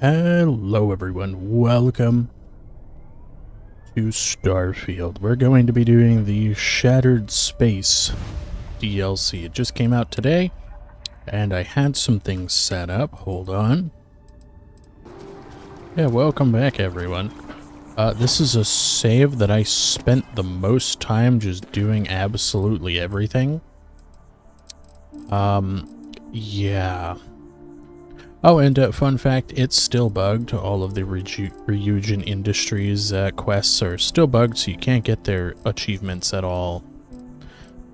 Hello everyone, welcome to Starfield. We're going to be doing the Shattered Space DLC. It just came out today, and I had some things set up. Hold on. Yeah, welcome back everyone. This is a save that I spent the most time just doing absolutely everything. Yeah. Oh, and fun fact, it's still bugged. All of the Ryujin Industries quests are still bugged, so you can't get their achievements at all.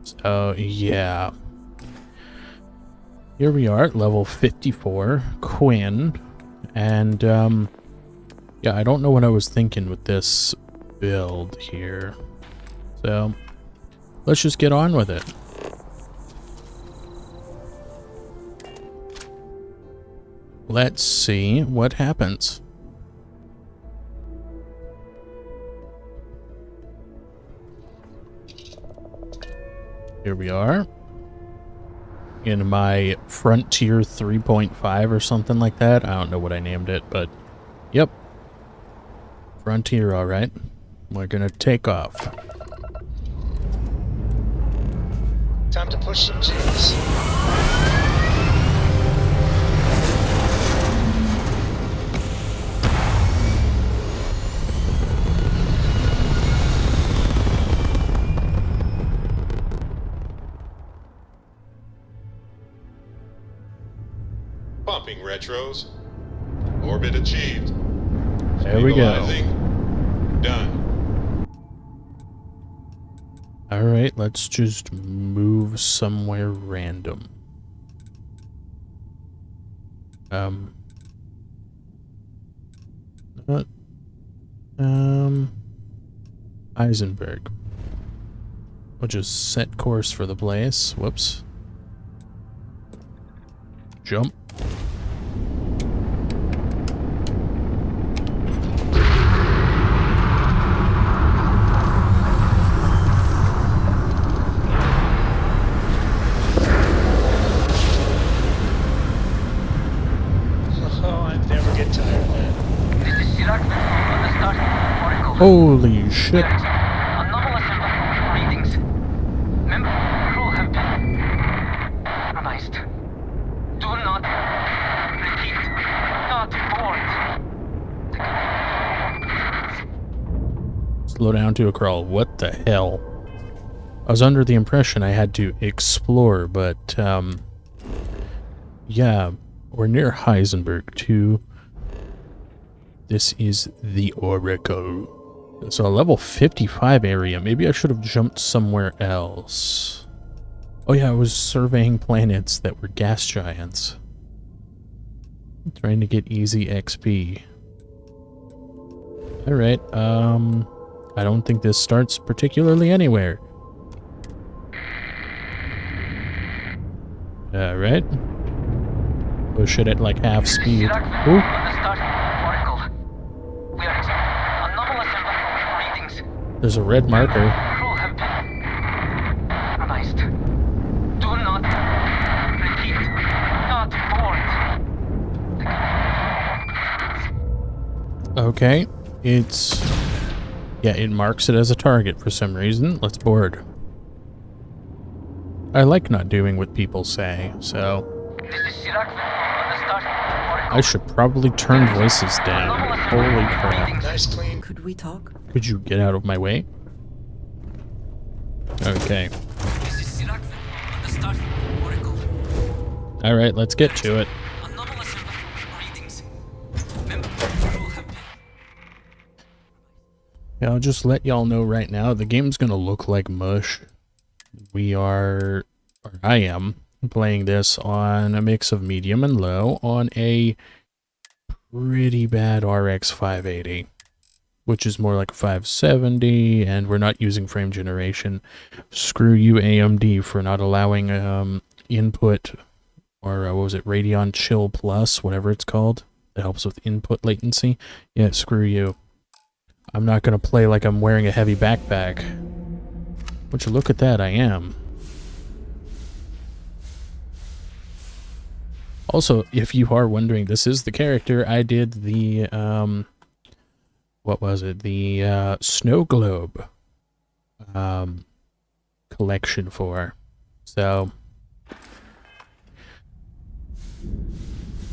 So, yeah. Here we are at level 54, Quinn. And, yeah, I don't know what I was thinking with this build here. So, let's just get on with it. Let's see what happens. Here we are. In my Frontier 3.5 or something like that. I don't know what I named it, but yep. Frontier, alright. We're gonna take off. Time to push some G's. Pumping retros. Orbit achieved. There we go. Stabilizing. Done. Alright, let's just move somewhere random. What? Eisenberg. We'll just set course for the place. Whoops. Jump. Holy shit. Readings. Member crew have been compromised. Do not repeat. Not board. Slow down to a crawl. What the hell? I was under the impression I had to explore, but yeah, we're near Heisenberg too. This is the Oracle. So a level 55 area. Maybe I should have jumped somewhere else. Oh yeah, I was surveying planets that were gas giants. Trying to get easy XP. Alright, I don't think this starts particularly anywhere. Alright. Push it at like half speed. Ooh. There's a red marker. Do not repeat. Not board. Okay, it's... yeah, it marks it as a target for some reason. Let's board. I like not doing what people say, so... I should probably turn voices down. Holy crap. Nice clean. Could we talk? Could you get out of my way? Okay. Alright, let's get to it. Yeah, I'll just let y'all know right now, the game's gonna look like mush. We are, or I am, playing this on a mix of medium and low on a pretty bad RX 580. Which is more like 570, and we're not using frame generation. Screw you, AMD, for not allowing input, or what was it, Radeon Chill Plus, whatever it's called. That helps with input latency. Yeah, screw you. I'm not gonna play like I'm wearing a heavy backpack. Would you look at that, I am. Also, if you are wondering, this is the character I did the, what was it? The, snow globe, collection for. So,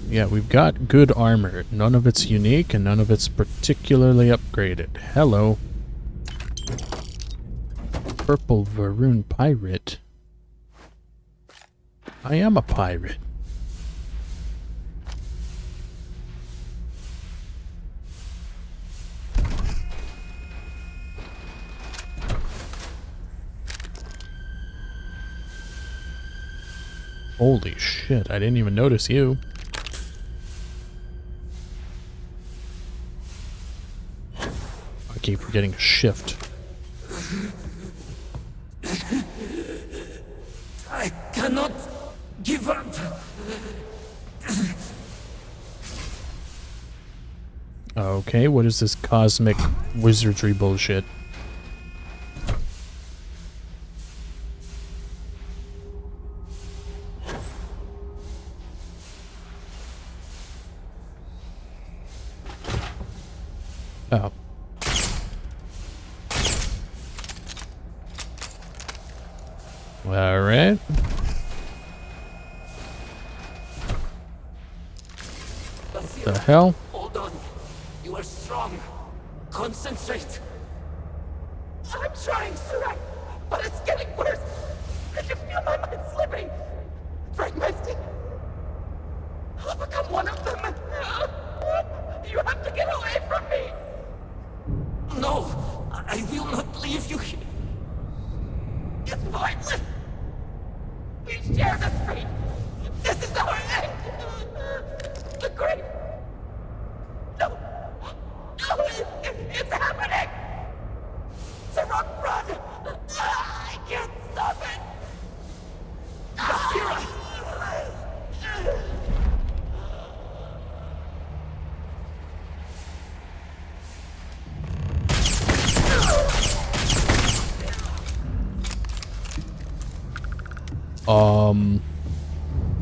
yeah, we've got good armor. None of it's unique, and none of it's particularly upgraded. Hello. Purple Varoon Pirate. I am a pirate. Holy shit, I didn't even notice you. I keep forgetting shift. I cannot give up. Okay, what is this cosmic wizardry bullshit? Oh. Alright. The hell? Hold on. You are strong. Concentrate. I'm trying, Surak, but it's getting worse. I can feel my mind slipping. Fragmenting. I'll become one of them. You have to get away from me. No, I will not leave you here. It's pointless. We share this fate. This is our end. The great. No. No, it's happening. Sirach, run. I can't stop it. Basira.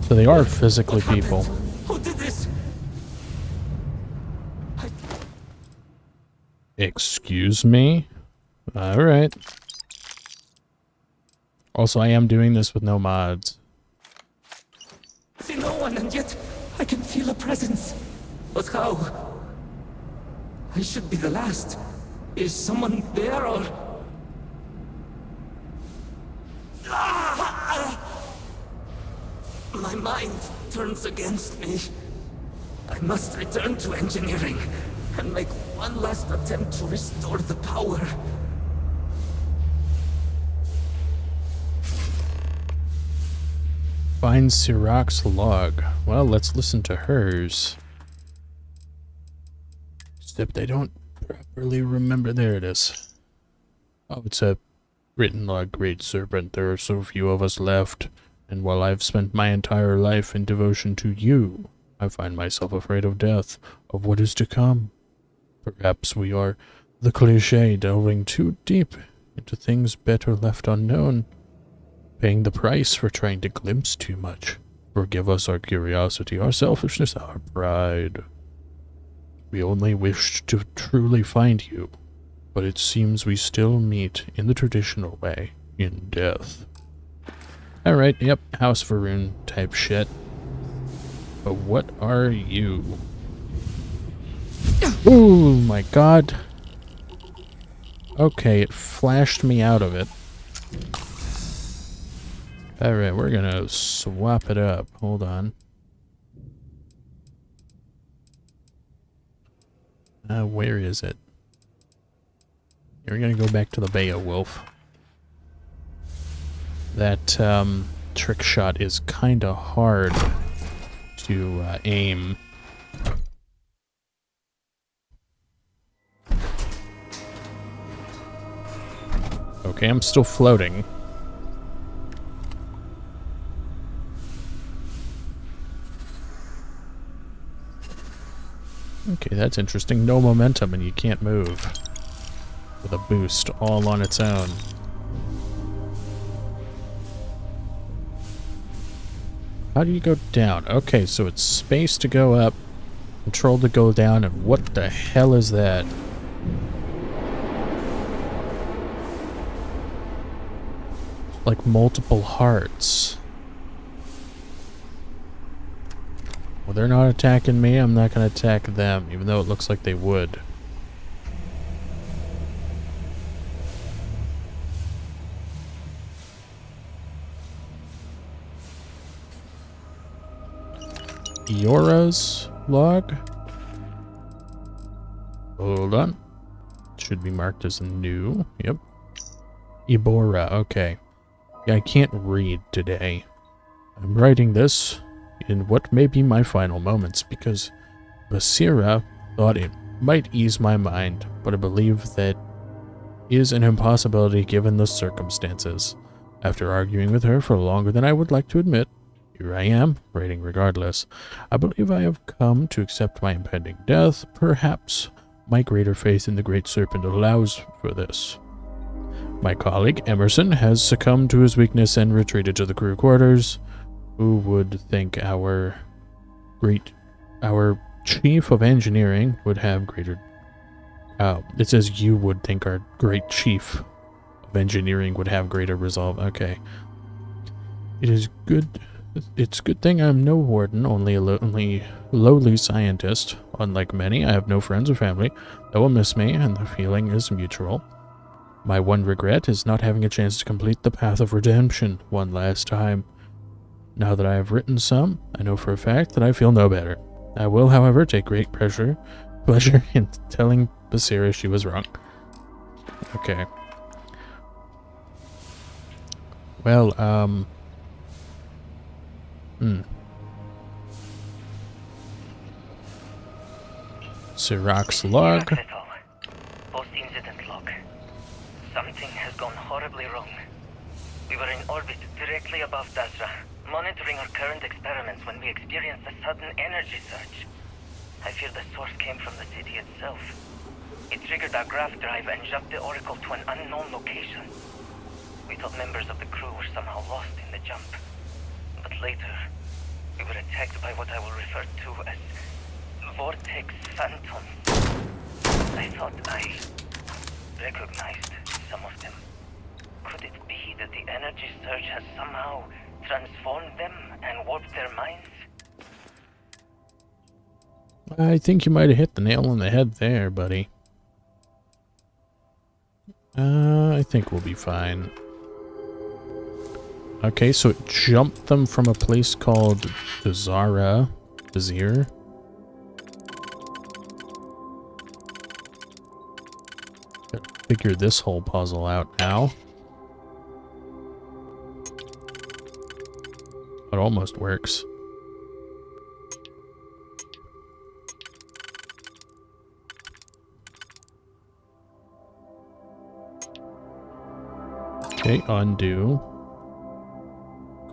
So they are physically people. Who did this? Excuse me? Alright. Also, I am doing this with no mods. See no one, and yet I can feel a presence. But how? I should be the last. Is someone there, or... My mind turns against me. I must return to engineering and make one last attempt to restore the power. Find Sirach's log. Well, let's listen to hers. Except I don't properly remember. There it is. Oh, it's a written log. Great serpent, there are so few of us left. And while I've spent my entire life in devotion to you, I find myself afraid of death, of what is to come. Perhaps we are the cliché, delving too deep into things better left unknown, paying the price for trying to glimpse too much. Forgive us our curiosity, our selfishness, our pride. We only wished to truly find you, but it seems we still meet in the traditional way, in death. Alright, yep, House Varoon type shit. But what are you? Oh my god. Okay, it flashed me out of it. Alright, we're gonna swap it up. Hold on. Where is it? We're gonna go back to the Beowulf. That trick shot is kinda hard to aim. Okay, I'm still floating. Okay, that's interesting. No momentum and you can't move. With a boost all on its own. How do you go down? Okay, so it's space to go up, control to go down, and what the hell is that? Like multiple hearts. Well, they're not attacking me. I'm not going to attack them, even though it looks like they would. Yora's log? Hold on. Should be marked as new. Yep. Ibora, okay. Yeah, I can't read today. I'm writing this in what may be my final moments because Basira thought it might ease my mind, but I believe that is an impossibility given the circumstances. After arguing with her for longer than I would like to admit, here I am, writing regardless. I believe I have come to accept my impending death. Perhaps my greater faith in the Great Serpent allows for this. My colleague, Emerson, has succumbed to his weakness and retreated to the crew quarters. Who would think our chief of engineering would have greater... it says you would think our great chief of engineering would have greater resolve. Okay. It is good... It's a good thing I'm no warden, only a lowly scientist. Unlike many, I have no friends or family. They will miss me, and the feeling is mutual. My one regret is not having a chance to complete the path of redemption one last time. Now that I have written some, I know for a fact that I feel no better. I will, however, take great pleasure in telling Basira she was wrong. Okay. Well, Sirach's log. Post-incident log. Something has gone horribly wrong. We were in orbit directly above Dasra, monitoring our current experiments when we experienced a sudden energy surge. I fear the source came from the city itself. It triggered our graph drive and jumped the Oracle to an unknown location. We thought members of the crew were somehow lost in the jump. But later, we were attacked by what I will refer to as Vortex Phantoms. I thought I recognized some of them. Could it be that the energy surge has somehow transformed them and warped their minds? I think you might have hit the nail on the head there, buddy. I think we'll be fine. Okay, so it jumped them from a place called Bazir. Gotta figure this whole puzzle out now. It almost works. Okay, undo.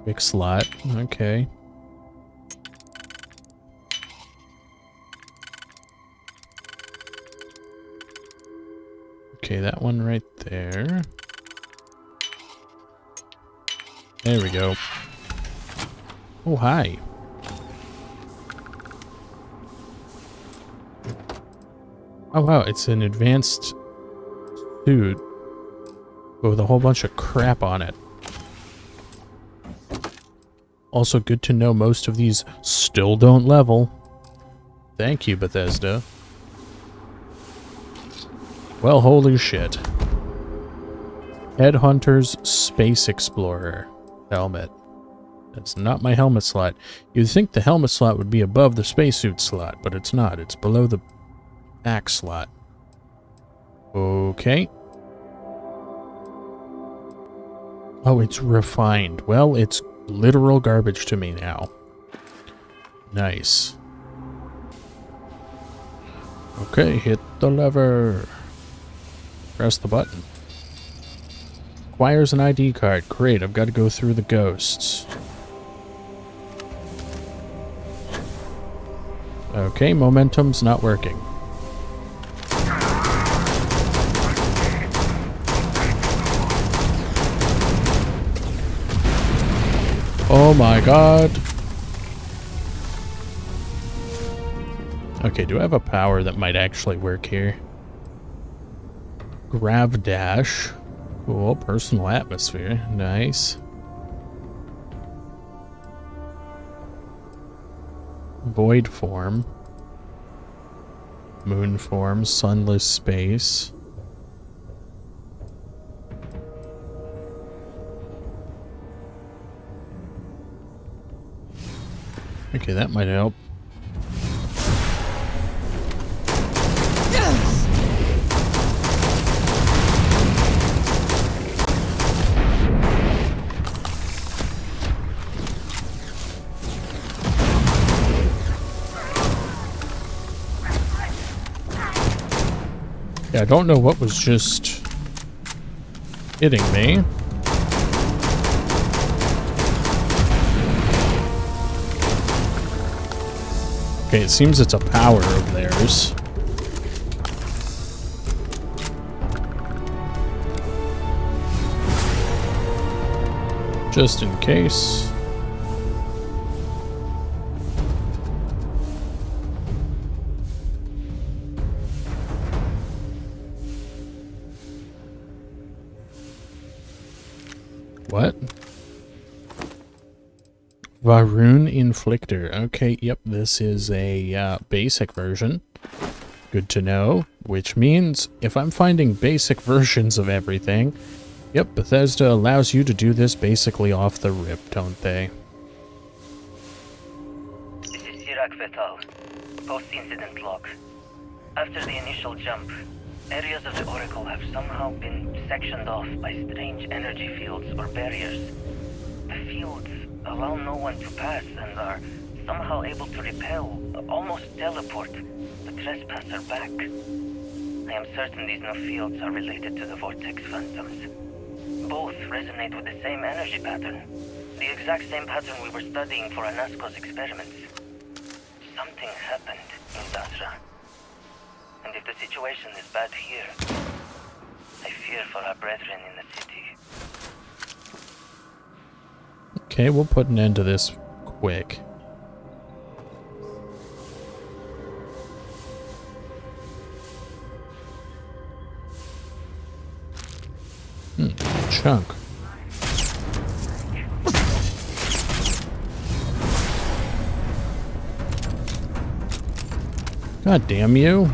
Quick slot. Okay. Okay, that one right there. There we go. Oh, hi. Oh, wow, it's an advanced suit with a whole bunch of crap on it. Also good to know most of these still don't level. Thank you, Bethesda. Well, holy shit. Headhunter's Space Explorer helmet. That's not my helmet slot. You'd think the helmet slot would be above the spacesuit slot, but it's not. It's below the back slot. Okay. Oh, it's refined. Well, it's literal garbage to me now. Nice. Okay, hit the lever. Press the button. Requires an ID card. Great, I've got to go through the ghosts. Okay, momentum's not working. Oh my god. Okay, do I have a power that might actually work here? Grav dash. Cool. Personal atmosphere. Nice. Void form. Moon form. Sunless space. Okay, that might help. Yeah, I don't know what was just hitting me. Okay, it seems it's a power of theirs. Just in case. What? Varun Inflictor. Okay, yep, this is a basic version. Good to know. Which means if I'm finding basic versions of everything, yep, Bethesda allows you to do this basically off the rip, don't they? This is Sirach Vital. Post-incident log. After the initial jump, areas of the Oracle have somehow been sectioned off by strange energy fields or barriers. The fields allow no one to pass and are somehow able to repel, almost teleport, the trespasser back. I am certain these new fields are related to the Vortex Phantoms. Both resonate with the same energy pattern. The exact same pattern we were studying for Anasco's experiments. Something happened in Dasra. And if the situation is bad here, I fear for our brethren in the city. Okay, we'll put an end to this quick. Chunk. God damn you.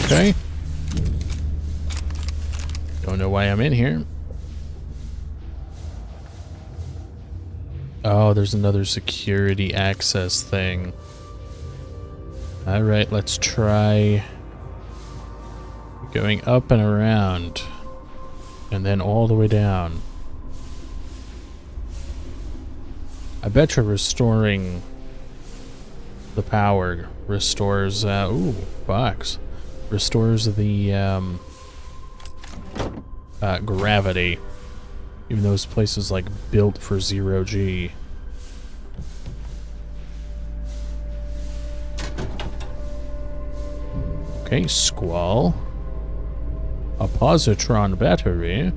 Okay. Don't know why I'm in here. Oh, there's another security access thing. Alright, let's try going up and around. And then all the way down. I bet you restoring the power restores, ooh, box. Restores the, gravity. Even though this place is, like, built for 0G. Okay, Squall. A positron battery.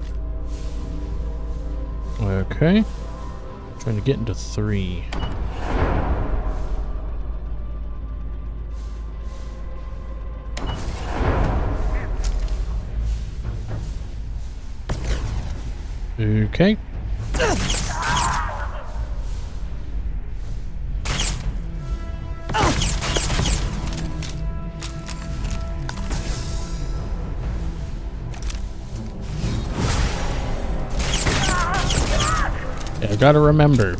Okay. Trying to get into 3. Okay. Yeah, I gotta remember.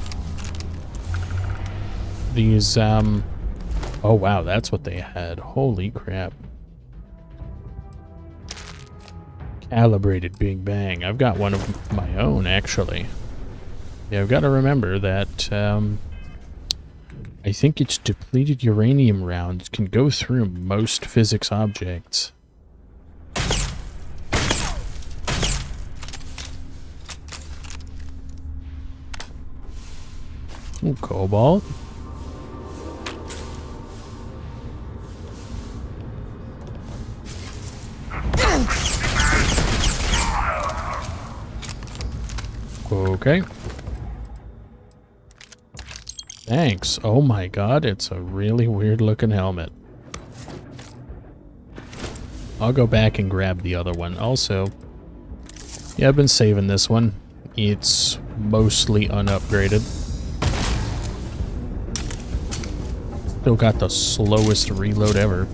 These, oh wow, that's what they had. Holy crap. Calibrated Big Bang. I've got one of my own, actually. Yeah, I've got to remember that, I think its depleted uranium rounds can go through most physics objects. Ooh, cobalt. Okay. Thanks. Oh my god, it's a really weird looking helmet. I'll go back and grab the other one. Also, yeah, I've been saving this one. It's mostly unupgraded. Still got the slowest reload ever.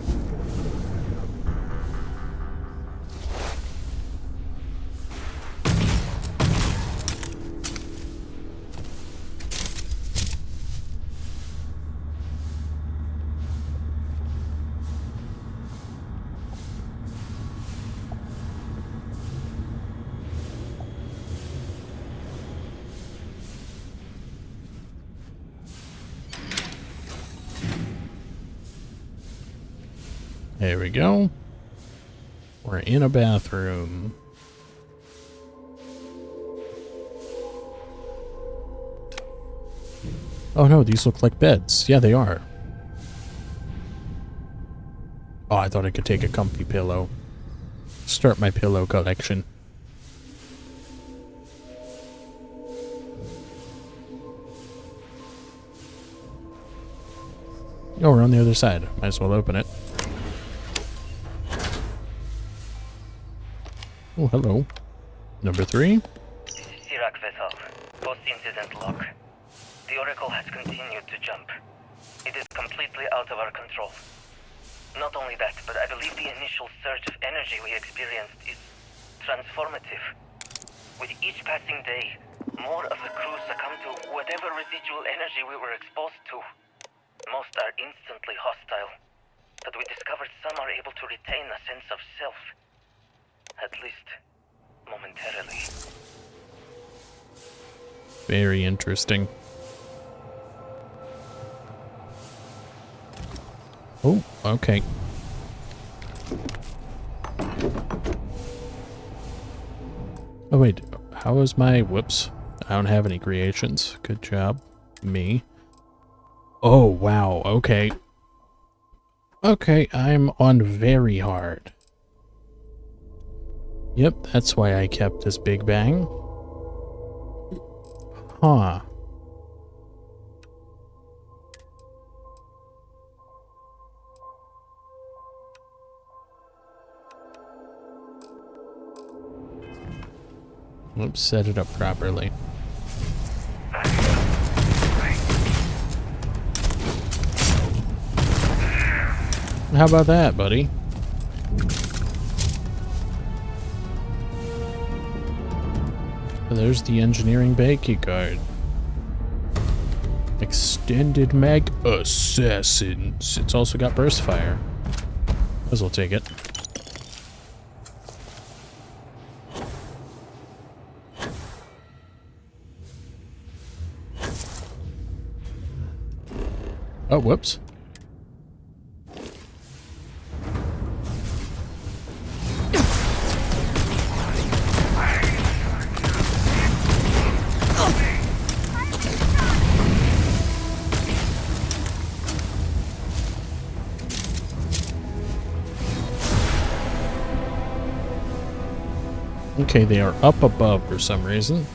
There we go. We're in a bathroom. Oh no, these look like beds. Yeah, they are. Oh, I thought I could take a comfy pillow. Start my pillow collection. Oh, we're on the other side. Might as well open it. Oh, hello. Number 3. This is Sirac vessel. Post-incident log. The Oracle has continued to jump. It is completely out of our control. Not only that, but I believe the initial surge of energy we experienced is transformative. With each passing day, more of the crew succumb to whatever residual energy we were exposed to. Most are instantly hostile, but we discovered some are able to retain a sense of self. At least, momentarily. Very interesting. Oh, okay. Oh wait, how is my... Whoops. I don't have any creations. Good job. Me. Oh, wow. Okay. Okay, I'm on very hard. Yep, that's why I kept this Big Bang. Huh. Oops, set it up properly. How about that, buddy? There's the engineering bay keycard. Extended mag assassins. It's also got burst fire. Might as well take it. Oh, whoops. Okay, they are up above for some reason.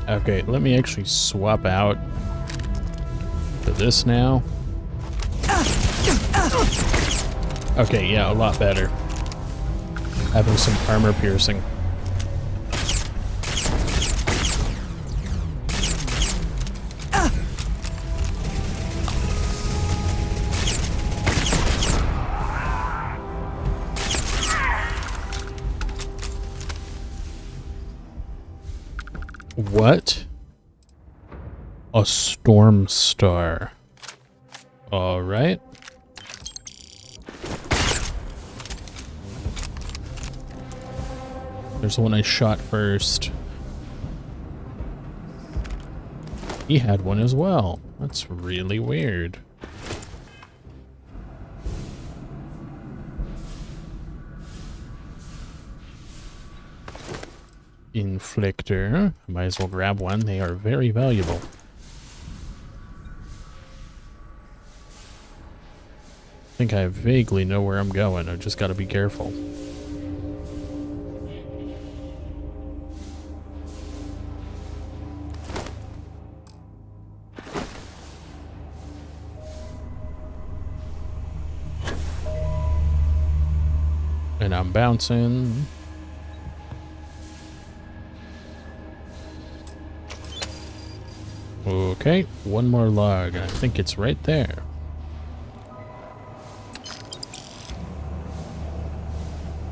Okay, let me actually swap out to this now. Okay, yeah, a lot better. Having some armor piercing. What? A storm star. Alright. There's the one I shot first. He had one as well. That's really weird. inflictor. I might as well grab one. They are very valuable. I think I vaguely know where I'm going. I just gotta be careful. And I'm bouncing. Okay, one more log. I think it's right there.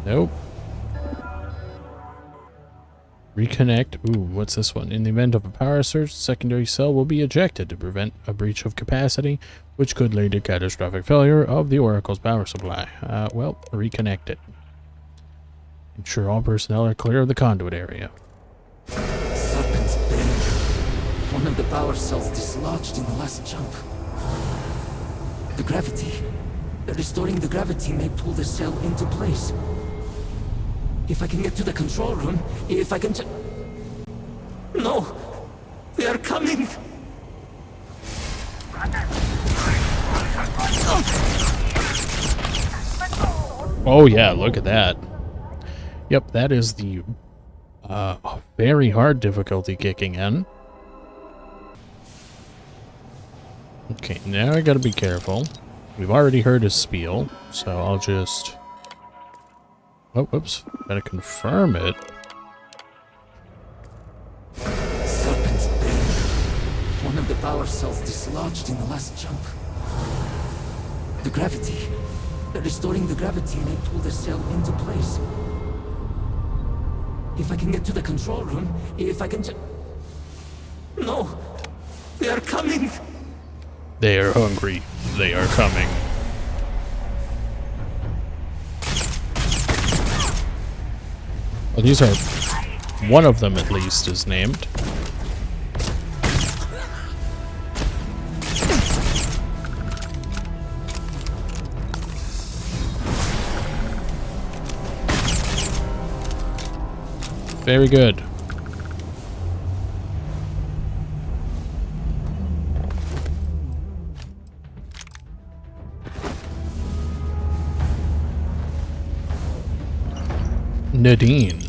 Nope. Reconnect. Ooh, what's this one? In the event of a power surge, the secondary cell will be ejected to prevent a breach of capacity, which could lead to catastrophic failure of the Oracle's power supply. Well, reconnect it. Ensure all personnel are clear of the conduit area. Serpent's Bane. One of the power cells dislodged in the last jump. The gravity. Restoring the gravity may pull the cell into place. If I can get to the control room, if I can No! They are coming! Oh yeah, look at that. Yep, that is the very hard difficulty kicking in. Okay, now I gotta be careful. We've already heard his spiel, so I'll just... Oh, whoops. Gotta confirm it. Serpent's Bane. One of the power cells dislodged in the last jump. The gravity. Restoring the gravity may pull the cell into place. If I can get to the control room, if I can No! They are coming! They are hungry. They are coming. Well, these are... One of them, at least, is named. Very good. Nadine.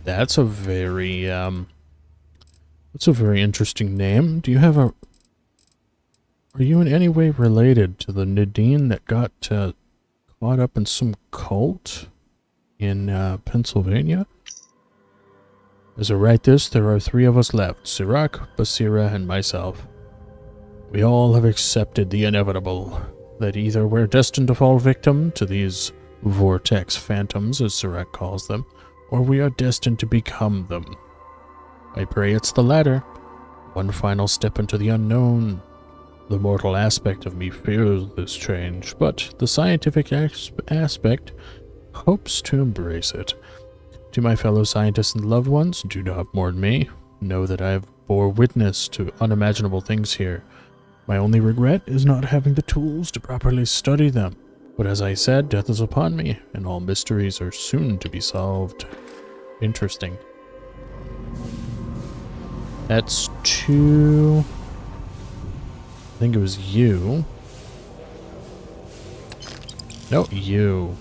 That's a very interesting name. Do you have a... Are you in any way related to the Nadine that got caught up in some cult in Pennsylvania? As I write this, there are 3 of us left. Sirach, Basira, and myself. We all have accepted the inevitable, that either we're destined to fall victim to these vortex phantoms, as Sirach calls them, or we are destined to become them. I pray it's the latter. One final step into the unknown. The mortal aspect of me fears this change, but the scientific aspect hopes to embrace it. To my fellow scientists and loved ones, do not mourn me. Know that I have bore witness to unimaginable things here. My only regret is not having the tools to properly study them. But as I said, death is upon me, and all mysteries are soon to be solved. Interesting. That's 2... I think it was you. No, you.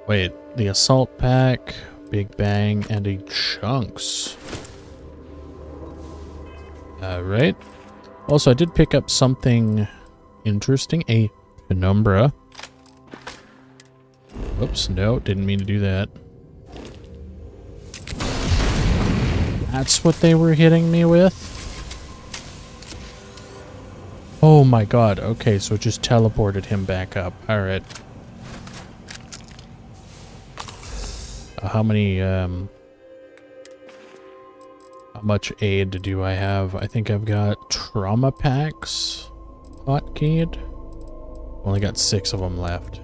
Wait, the assault pack, Big Bang, and a chunks. Right. Also, I did pick up something interesting, a penumbra. Whoops, no, didn't mean to do that. That's what they were hitting me with? Oh my god, okay, so it just teleported him back up. Alright. How many, how much aid do I have? I think I've got trauma packs hotkeyed. Only got 6 of them left.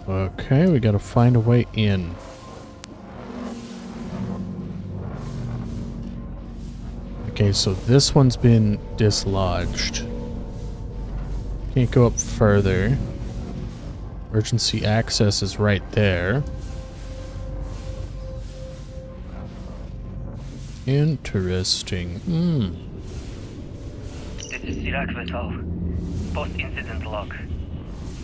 Okay, we gotta find a way in. Okay, so this one's been dislodged. Can't go up further. Emergency access is right there. Interesting. This is Sirac Vital. Post-incident log.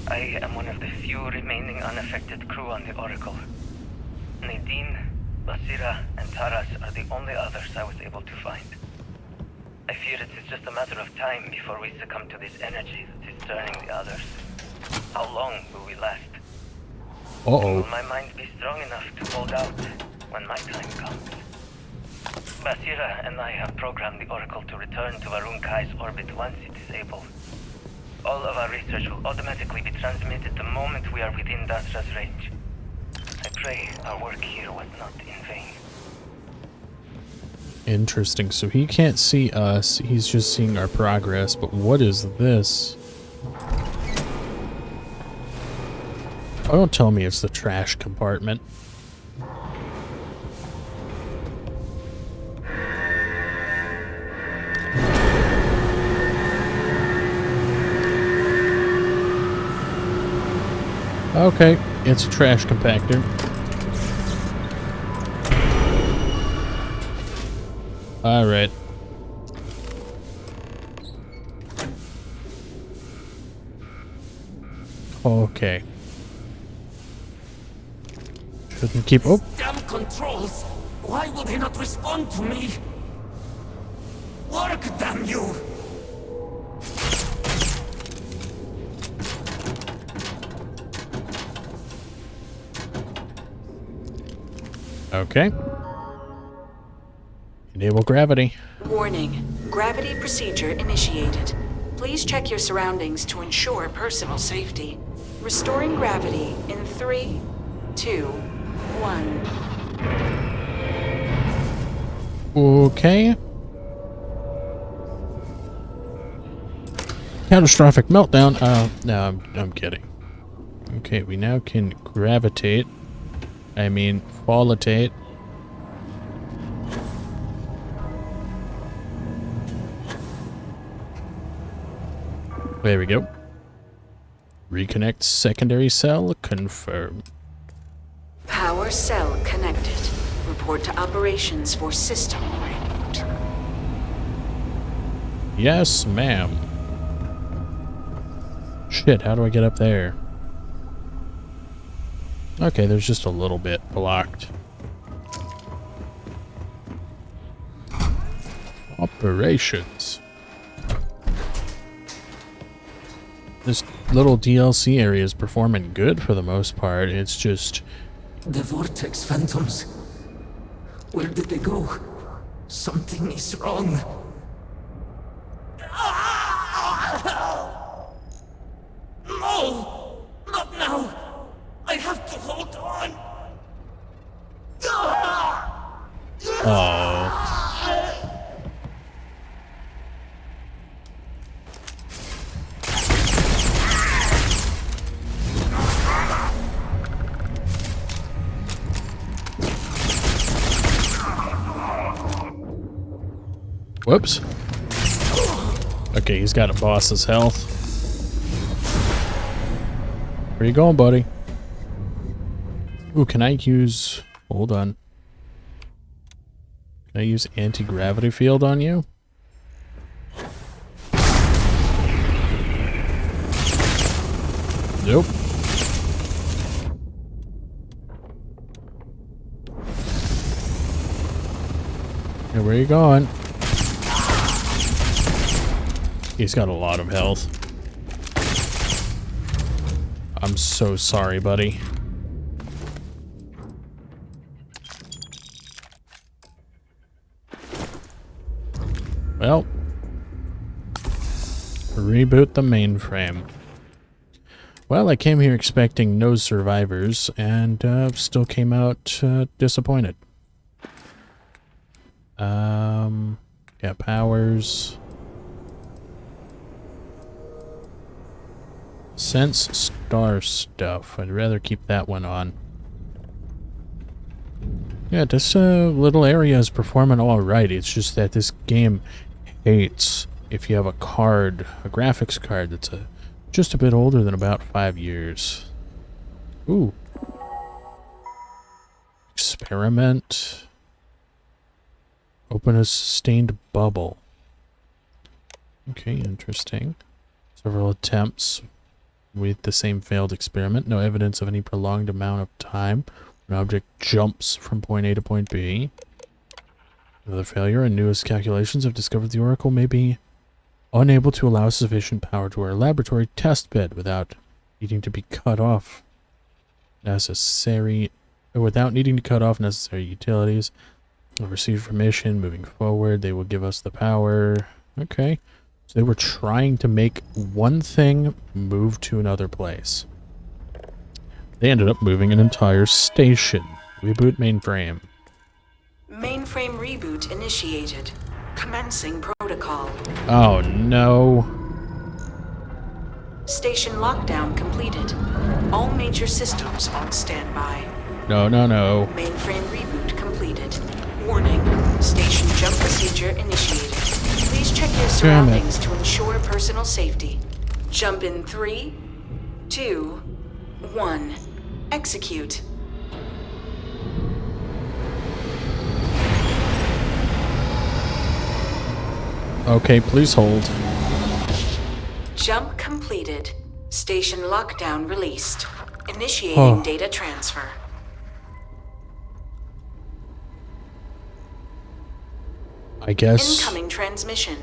I am one of the few remaining unaffected crew on the Oracle. Nadine, Basira, and Taras are the only others I was able to find. I fear it is just a matter of time before we succumb to this energy that is turning the others. How long will we last? Uh-oh. Will my mind be strong enough to hold out when my time comes? Basira and I have programmed the Oracle to return to Varun Kai's orbit once it is able. All of our research will automatically be transmitted the moment we are within Dasra's range. I pray our work here was not in vain. Interesting. So he can't see us. He's just seeing our progress. But what is this? Oh, don't tell me it's the trash compartment. Okay, it's a trash compactor. Alright. Okay. Shouldn't keep... Oh! Damn controls! Why will they not respond to me? Work, damn you! Okay. Enable gravity. Warning. Gravity procedure initiated. Please check your surroundings to ensure personal safety. Restoring gravity in 3, 2, 1. Okay. Catastrophic meltdown. No, I'm kidding. Okay, we now can gravitate. I mean, fallitate. There we go. Reconnect secondary cell. Confirm. Power cell connected. Report to operations for system reboot. Yes, ma'am. Shit, how do I get up there? Okay, there's just a little bit blocked. Operations. This little DLC area is performing good for the most part. It's just... The Vortex Phantoms. Where did they go? Something is wrong. No! Not now! I have to hold on! Oh. Whoops. Okay, he's got a boss's health. Where you going, buddy? Ooh, can I use... Hold on. Can I use anti-gravity field on you? Nope. Hey, where you going? He's got a lot of health. I'm so sorry, buddy. Well, reboot the mainframe. Well, I came here expecting no survivors, and still came out disappointed. Yeah, powers. Sense star stuff. I'd rather keep that one on. Yeah, this little area is performing alright. It's just that this game hates if you have a card, a graphics card that's just a bit older than about 5 years. Ooh. Experiment. Open a sustained bubble. Okay, interesting. Several attempts with the same failed experiment. No evidence of any prolonged amount of time. An object jumps from point A to point B. Another failure. And newest calculations have discovered the Oracle may be unable to allow sufficient power to our laboratory test bed without needing to cut off necessary utilities. We'll receive permission. Moving forward, they will give us the power. Okay. So they were trying to make one thing move to another place. They ended up moving an entire station. Reboot mainframe. Mainframe reboot initiated. Commencing protocol. Oh no. Station lockdown completed. All major systems on standby. No, no, no. Mainframe reboot completed. Warning. Station jump procedure initiated. Please check your surroundings to ensure personal safety. Jump in 3, 2, 1. Execute. Okay, please hold. Jump completed. Station lockdown released. Initiating data transfer. I guess. Incoming transmission.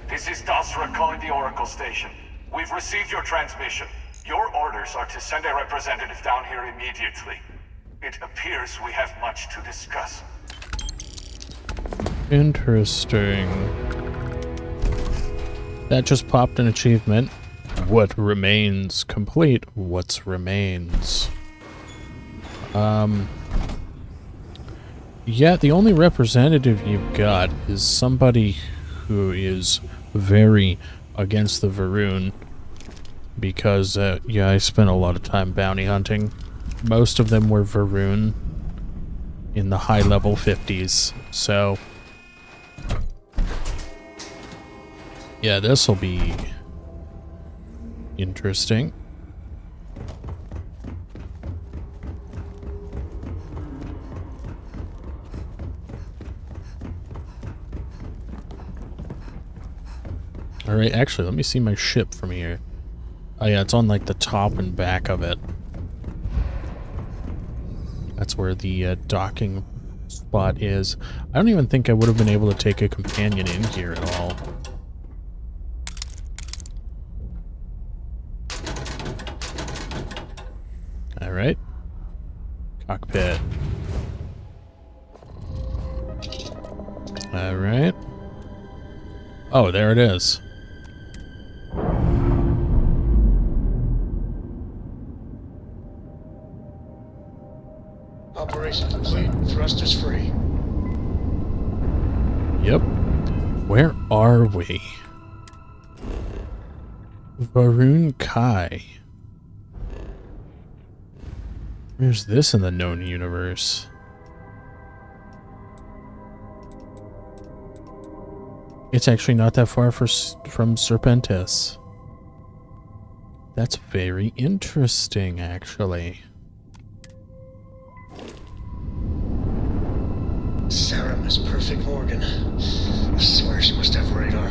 This is Dasra calling the Oracle station. We've received your transmission. Your orders are to send a representative down here immediately. It appears we have much to discuss. Interesting. That just popped an achievement. What remains complete? What's remains? Yeah, the only representative you've got is somebody who is very against the Varun. Because, yeah, I spent a lot of time bounty hunting. Most of them were Varun in the high-level 50s, so... yeah, this'll be interesting. Alright, actually, let me see my ship from here. Oh yeah, it's on like the top and back of it. That's where the docking spot is. I don't even think I would have been able to take a companion in here at all. Alright. Cockpit. Alright. Oh, there it is. Operation complete. Thrusters free. Yep. Where are we? Varun Kai. Where's this in the known universe? It's actually not that far from Serpentis. That's very interesting, actually. Sarah Miss Perfect Morgan. I swear she must have radar.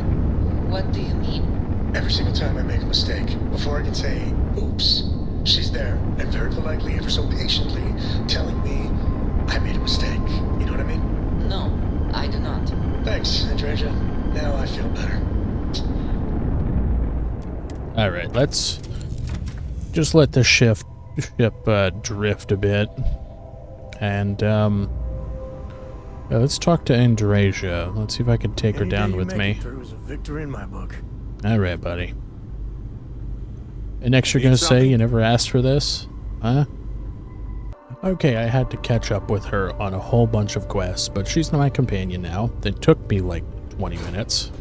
What do you mean? Every single time I make a mistake, before I can say, oops, she's there, and very politely, ever so patiently, telling me I made a mistake. You know what I mean? No, I do not. Thanks, Andreja. Now I feel better. Alright, let's just let the ship drift a bit. And, yeah, let's talk to Andreja. Let's see if I can take her down with me. Is a victory in my book. Alright, buddy. And next you're gonna say you never asked for this? Huh? Okay, I had to catch up with her on a whole bunch of quests, but she's my companion now. It took me like 20 minutes.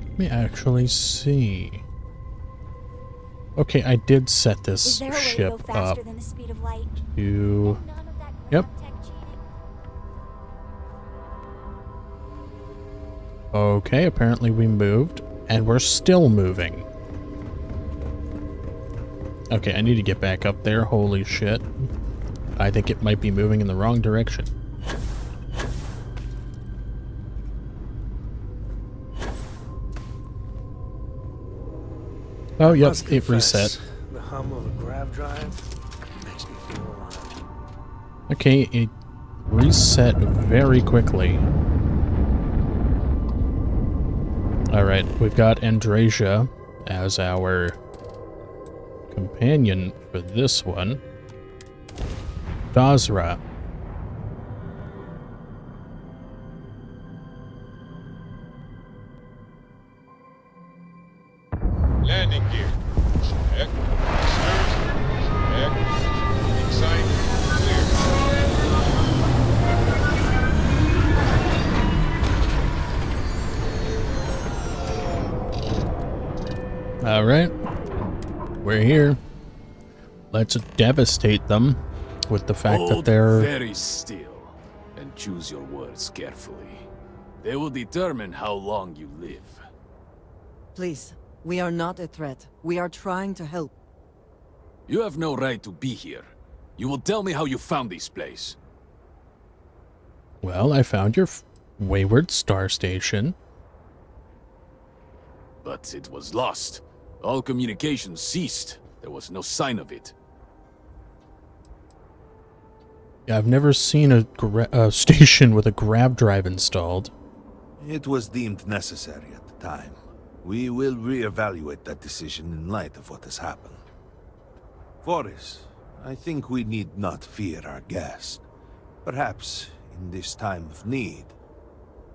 Let me actually see. Okay, I did set this ship up to... Yep. Okay, apparently we moved, and we're still moving. Okay, I need to get back up there. Holy shit. I think it might be moving in the wrong direction. Oh, yep, Must it confess, reset. The hum of a grav drive makes me feel alive. Okay, it reset very quickly. Alright, we've got Andrasia as our companion for this one. Dazra. Landing gear. Check. Stern. Check. Landing site. Clear. Alright. We're here. Let's devastate them with the fact that Hold they're... very still and choose your words carefully. They will determine how long you live. Please, we are not a threat. We are trying to help. You have no right to be here. You will tell me how you found this place. Well, I found your wayward star station. But it was lost. All communication ceased. There was no sign of it. Yeah, I've never seen a station with a grab drive installed. It was deemed necessary at the time. We will reevaluate that decision in light of what has happened. Voris, I think we need not fear our guest. Perhaps, in this time of need,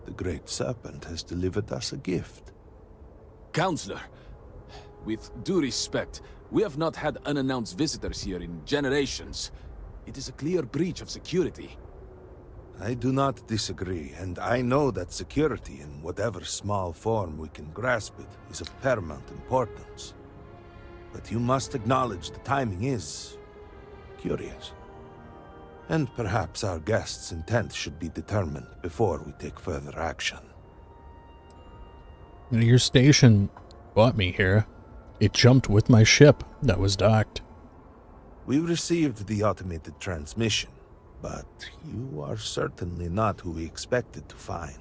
the Great Serpent has delivered us a gift. Counselor, with due respect, we have not had unannounced visitors here in generations. It is a clear breach of security. I do not disagree, and I know that security, in whatever small form we can grasp it, is of paramount importance. But you must acknowledge the timing is curious. And perhaps our guest's intent should be determined before we take further action. Your station brought me here. It jumped with my ship that was docked. We received the automated transmission, but you are certainly not who we expected to find.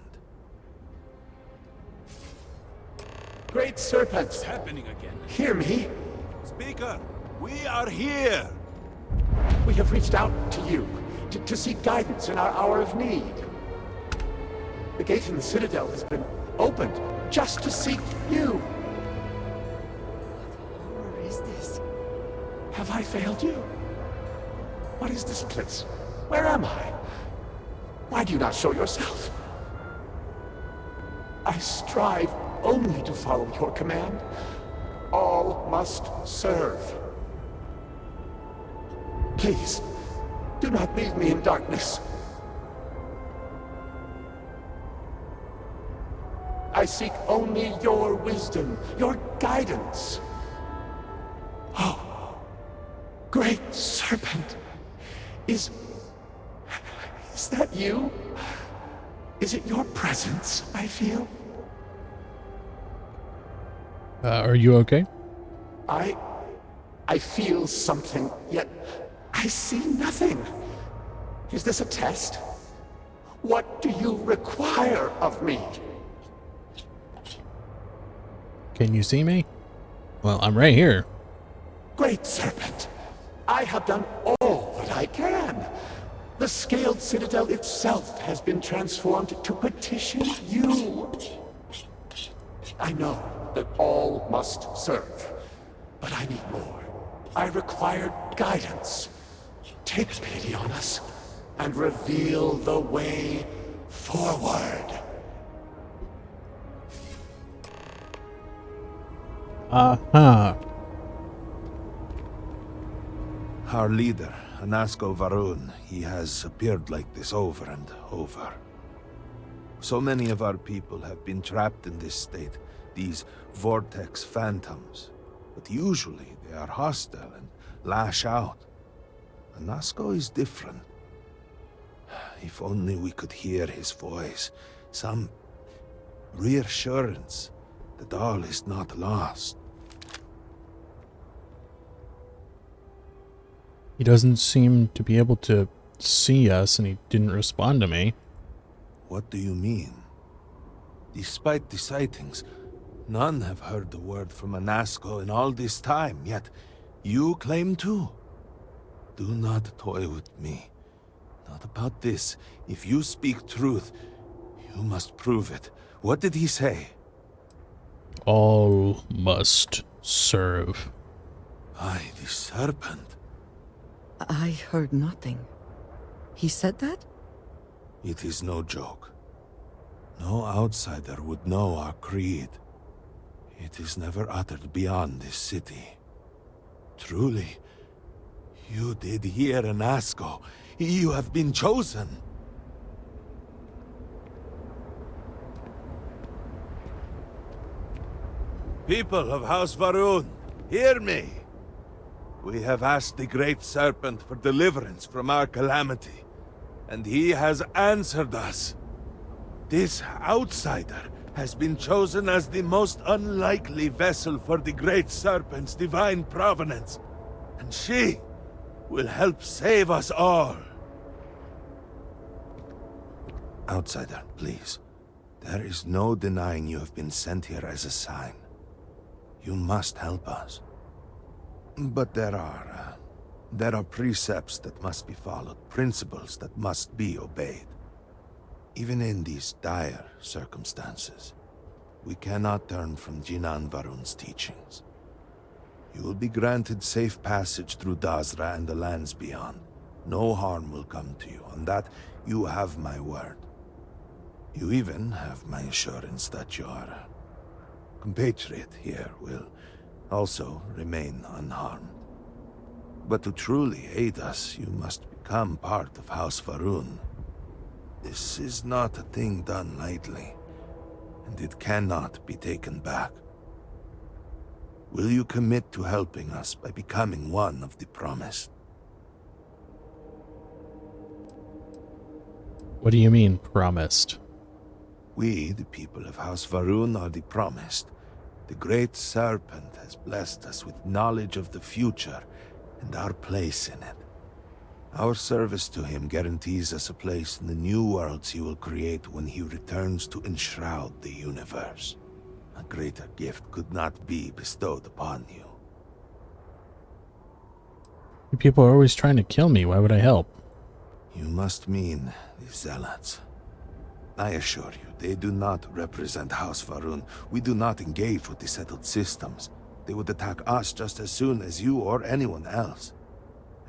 Great Serpent, What's happening again? hear me. Speaker, we are here! We have reached out to you to seek guidance in our hour of need. The gate in the Citadel has been opened just to seek you. Where is this? Have I failed you? What is this place? Where am I? Why do you not show yourself? I strive only to follow your command. All must serve. Please, do not leave me in darkness. I seek only your wisdom, your guidance. Oh, Great Serpent, is that you? Is it your presence I feel? Are you okay? I feel something, yet I see nothing. Is this a test? What do you require of me? Can you see me? Well, I'm right here. Great Serpent, I have done all that I can. The scaled citadel itself has been transformed to petition you. I know that all must serve, but I need more. I require guidance. Take pity on us and reveal the way forward. Uh-huh. Our leader, Anasko Varun, he has appeared like this over and over. So many of our people have been trapped in this state, these vortex phantoms. But usually they are hostile and lash out. Anasko is different. If only we could hear his voice. Some reassurance that all is not lost. He doesn't seem to be able to see us, and he didn't respond to me. What do you mean? Despite the sightings, none have heard the word from Anasco in all this time, yet you claim to. Do not toy with me. Not about this. If you speak truth, you must prove it. What did he say? All must serve. By the serpent. I heard nothing. He said that? It is no joke. No outsider would know our creed. It is never uttered beyond this city. Truly, you did hear Anasco. You have been chosen. People of House Varun, hear me. We have asked the Great Serpent for deliverance from our calamity, and he has answered us. This outsider has been chosen as the most unlikely vessel for the Great Serpent's divine provenance, and she will help save us all. Outsider, please. There is no denying you have been sent here as a sign. You must help us. But there are precepts that must be followed, principles that must be obeyed. Even in these dire circumstances, we cannot turn from Jinan Varun's teachings. You will be granted safe passage through Dazra and the lands beyond. No harm will come to you. On that, you have my word. You even have my assurance that your compatriot here will also remain unharmed. But to truly aid us, you must become part of House Varun. This is not a thing done lightly, and it cannot be taken back. Will you commit to helping us by becoming one of the promised? What do you mean, promised? We, the people of House Varun, are the promised. The Great Serpent has blessed us with knowledge of the future and our place in it. Our service to him guarantees us a place in the new worlds he will create when he returns to enshroud the universe. A greater gift could not be bestowed upon you. You people are always trying to kill me. Why would I help? You must mean the Zealots. I assure you, they do not represent House Varun. We do not engage with the settled systems. They would attack us just as soon as you or anyone else.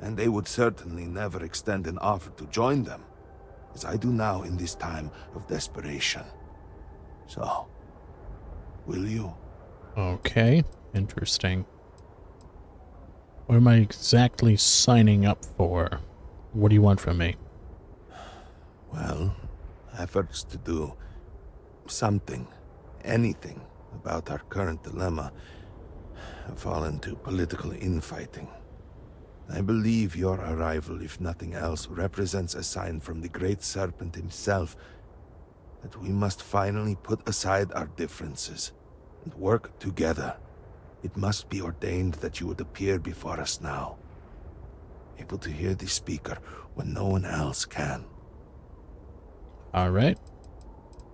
And they would certainly never extend an offer to join them, as I do now in this time of desperation. So, will you? Okay, interesting. What am I exactly signing up for? What do you want from me? Well, efforts to do something, anything about our current dilemma have fallen to political infighting. I believe your arrival, if nothing else, represents a sign from the Great Serpent himself that we must finally put aside our differences and work together. It must be ordained that you would appear before us now, able to hear the speaker when no one else can. All right.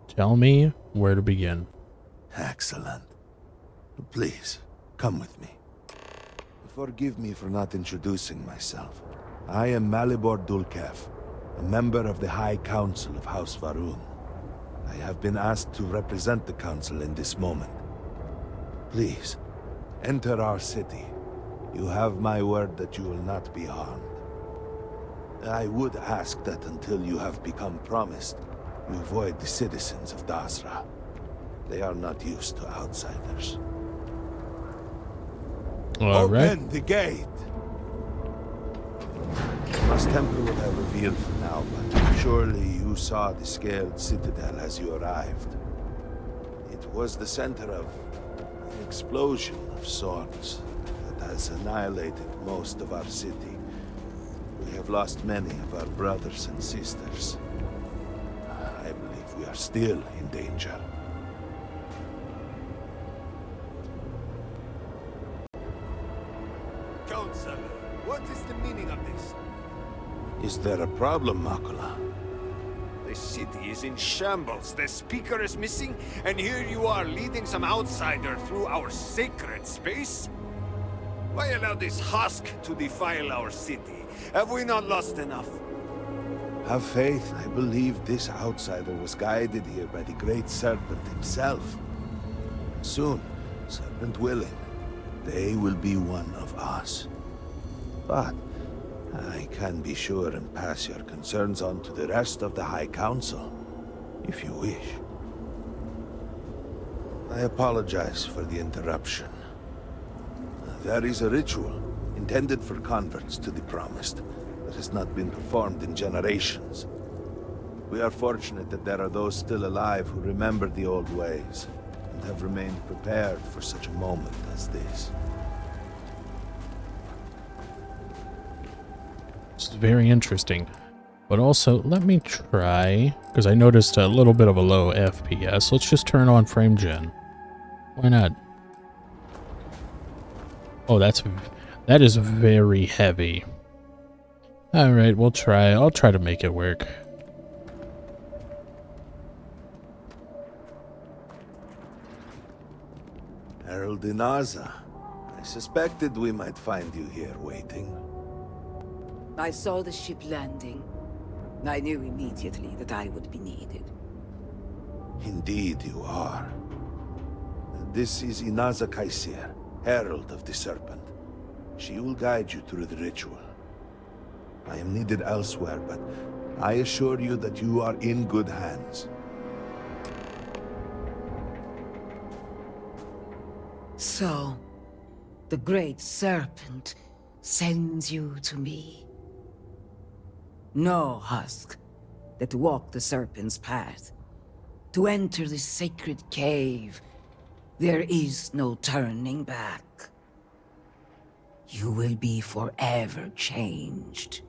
Tell me where to begin. Excellent. Please, come with me. Forgive me for not introducing myself. I am Malibor Dulkev, a member of the High Council of House Varun. I have been asked to represent the Council in this moment. Please, enter our city. You have my word that you will not be harmed. I would ask that until you have become promised, you avoid the citizens of Dazra. They are not used to outsiders. All right. Open the gate! Must temper what I reveal for now, but surely you saw the scaled citadel as you arrived. It was the center of an explosion of sorts that has annihilated most of our city. We have lost many of our brothers and sisters. I believe we are still in danger. Counselor, what is the meaning of this? Is there a problem, Makula? The city is in shambles. The speaker is missing, and here you are leading some outsider through our sacred space? Why allow this husk to defile our city? Have we not lost enough? Have faith. I believe this outsider was guided here by the Great Serpent himself. Soon, Serpent willing, they will be one of us. But I can be sure and pass your concerns on to the rest of the High Council, if you wish. I apologize for the interruption. There is a ritual intended for converts to the Promised that has not been performed in generations. We are fortunate that there are those still alive who remember the old ways and have remained prepared for such a moment as this. This is very interesting. But also, let me try, because I noticed a little bit of a low FPS. Let's just turn on frame gen. Why not? Oh, that is very heavy. Alright, we'll try. I'll try to make it work. Herald Inaza, I suspected we might find you here waiting. I saw the ship landing. I knew immediately that I would be needed. Indeed you are. This is Inaza Kaisir, Herald of the Serpent. She will guide you through the ritual. I am needed elsewhere, but I assure you that you are in good hands. So, the Great Serpent sends you to me. No husk that walk the Serpent's path. To enter this sacred cave, there is no turning back. You will be forever changed.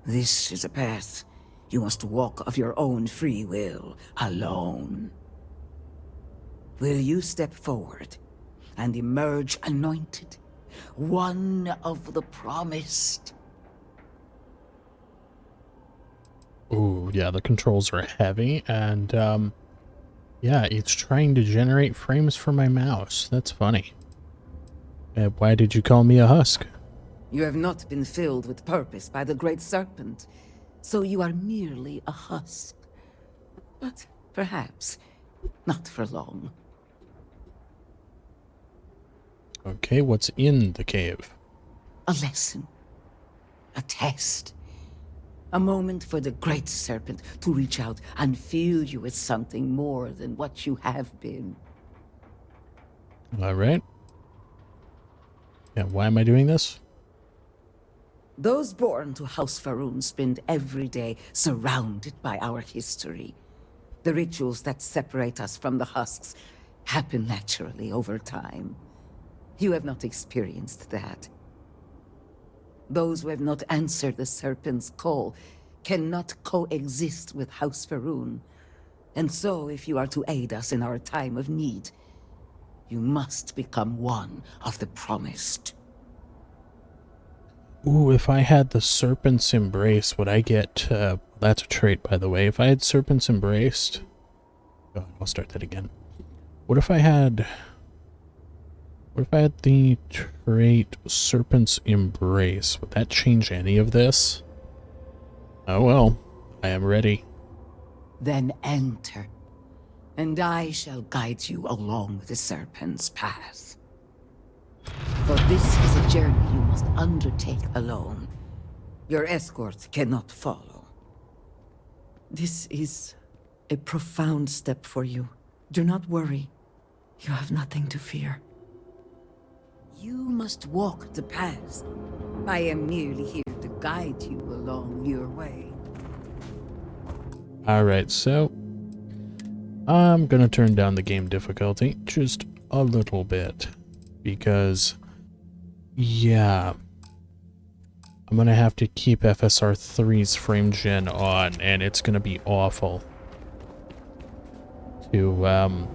This is a path you must walk of your own free will, alone. Will you step forward and emerge anointed, one of the Promised? Ooh, yeah, the controls are heavy, and, yeah, it's trying to generate frames for my mouse. That's funny. Why did you call me a husk? You have not been filled with purpose by the Great Serpent, so you are merely a husk. But perhaps not for long. Okay, what's in the cave? A lesson. A test. A moment for the Great Serpent to reach out and fill you with something more than what you have been. Alright. Yeah, why am I doing this? Those born to House Faroon spend every day surrounded by our history. The rituals that separate us from the husks happen naturally over time. You have not experienced that. Those who have not answered the Serpent's call cannot coexist with House Faroon. And so, if you are to aid us in our time of need, you must become one of the Promised. Ooh, if I had the Serpent's Embrace, would I get, that's a trait, by the way. If I had Serpent's Embraced... God, I'll start that again. What if I had the trait Serpent's Embrace? Would that change any of this? Oh well, I am ready. Then enter, and I shall guide you along the Serpent's path. For this is a journey you must undertake alone. Your escort cannot follow. This is a profound step for you. Do not worry. You have nothing to fear. You must walk the path. I am merely here to guide you along your way. Alright, so I'm gonna turn down the game difficulty just a little bit because, yeah, I'm gonna have to keep FSR3's frame gen on, and it's gonna be awful to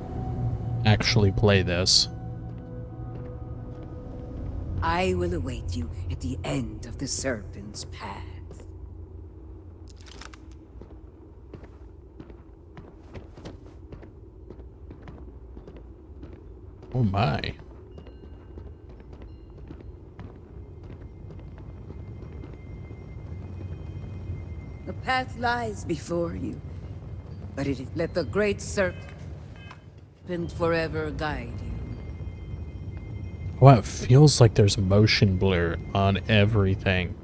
actually play this. I will await you at the end of the Serpent's Path. Oh my. The path lies before you, but let the great Serpent forever guide you. Wow, it feels like there's motion blur on everything.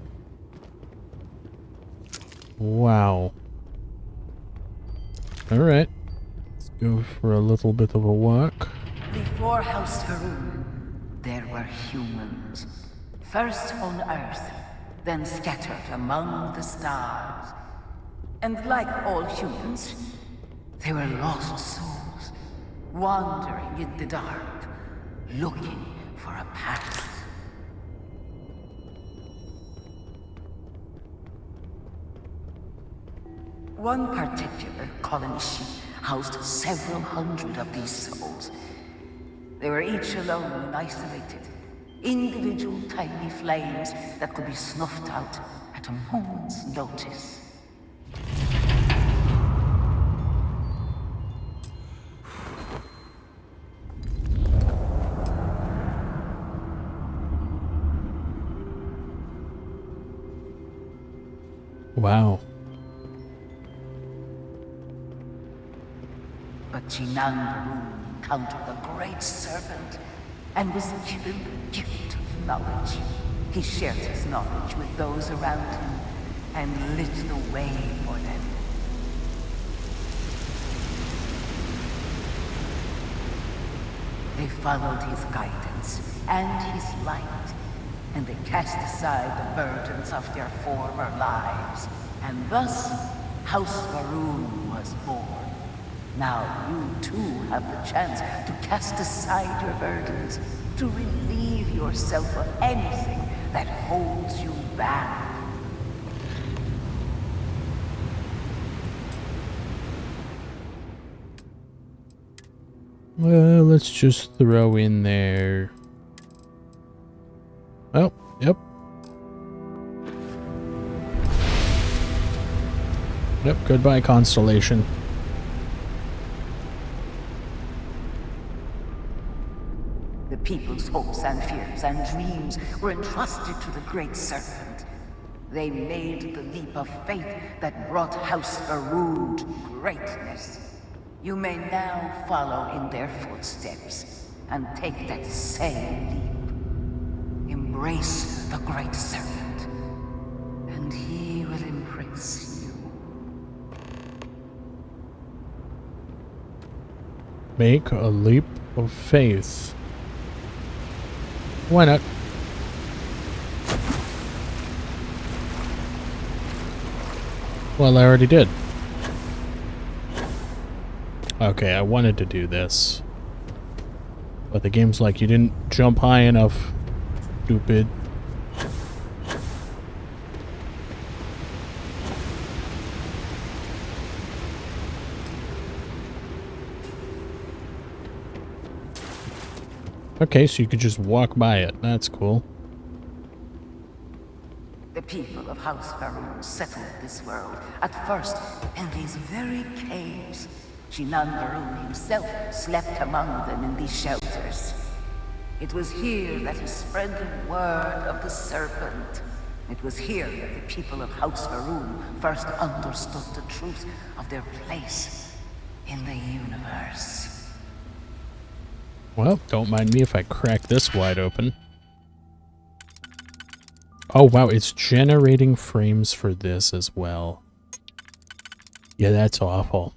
Wow. Alright. Let's go for a little bit of a walk. Before House Faroon, there were humans. First on Earth, then scattered among the stars. And like all humans, they were lost souls, wandering in the dark, looking for a path. One particular colony ship housed several hundred of these souls. They were each alone and isolated, individual tiny flames that could be snuffed out at a moment's notice. Wow. But Jinang encountered the Great Serpent and was given the gift of knowledge. He shared his knowledge with those around him and lit the way for them. They followed his guidance and his light, and they cast aside the burdens of their former lives. And thus, House Faroon was born. Now you too have the chance to cast aside your burdens, to relieve yourself of anything that holds you back. Well, let's just throw in there. Oh, yep. Yep, goodbye, Constellation. The people's hopes and fears and dreams were entrusted to the Great Serpent. They made the leap of faith that brought House Faroon to greatness. You may now follow in their footsteps and take that same leap. Embrace the Great Serpent, and he will embrace you. Make a leap of faith. Why not? Well, I already did. Okay, I wanted to do this. But the game's like, you didn't jump high enough, stupid. Okay, so you could just walk by it. That's cool. The people of House Faroon settled this world, at first in these very caves. Jinan Varun himself slept among them in these shelters. It was here that he spread the word of the serpent. It was here that the people of House Faroon first understood the truth of their place in the universe. Well, don't mind me if I crack this wide open. Oh wow, it's generating frames for this as well. Yeah, that's awful.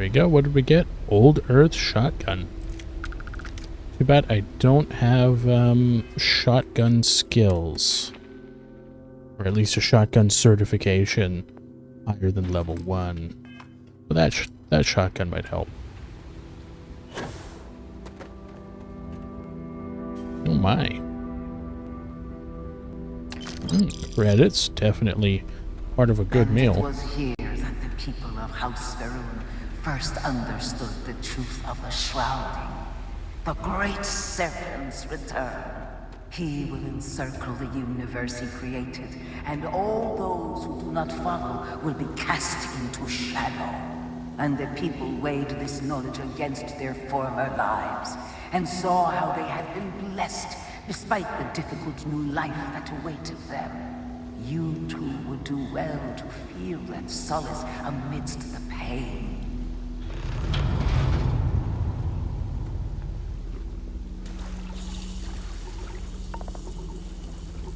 we go. What did we get? Old Earth shotgun. Too bad I don't have shotgun skills. Or at least a shotgun certification higher than level 1. But that shotgun might help. Oh my. Credits, definitely part of a good meal. It was here that the people of House Faroon first understood the truth of the shrouding. The great serpent's return. He will encircle the universe he created, and all those who do not follow will be cast into shadow. And the people weighed this knowledge against their former lives, and saw how they had been blessed despite the difficult new life that awaited them. You too would do well to feel that solace amidst the pain.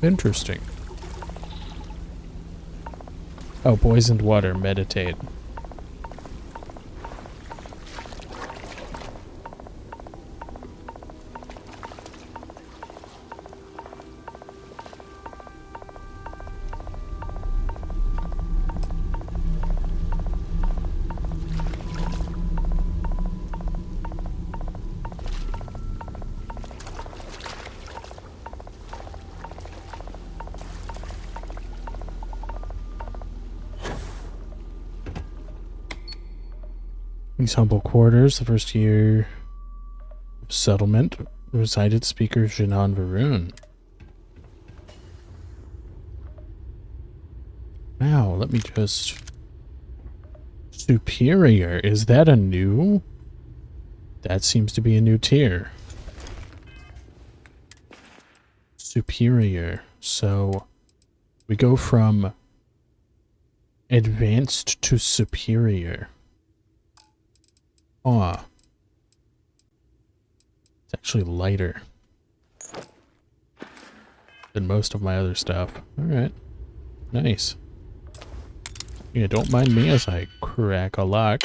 Interesting. Oh, poisoned water, meditate. These humble quarters, the first year of settlement, resided speaker Janan Varun. Wow, let me just... Superior, is that a new? That seems to be a new tier. Superior, so we go from advanced to superior. Aw. It's actually lighter than most of my other stuff. Alright. Nice. Yeah, don't mind me as I crack a lock.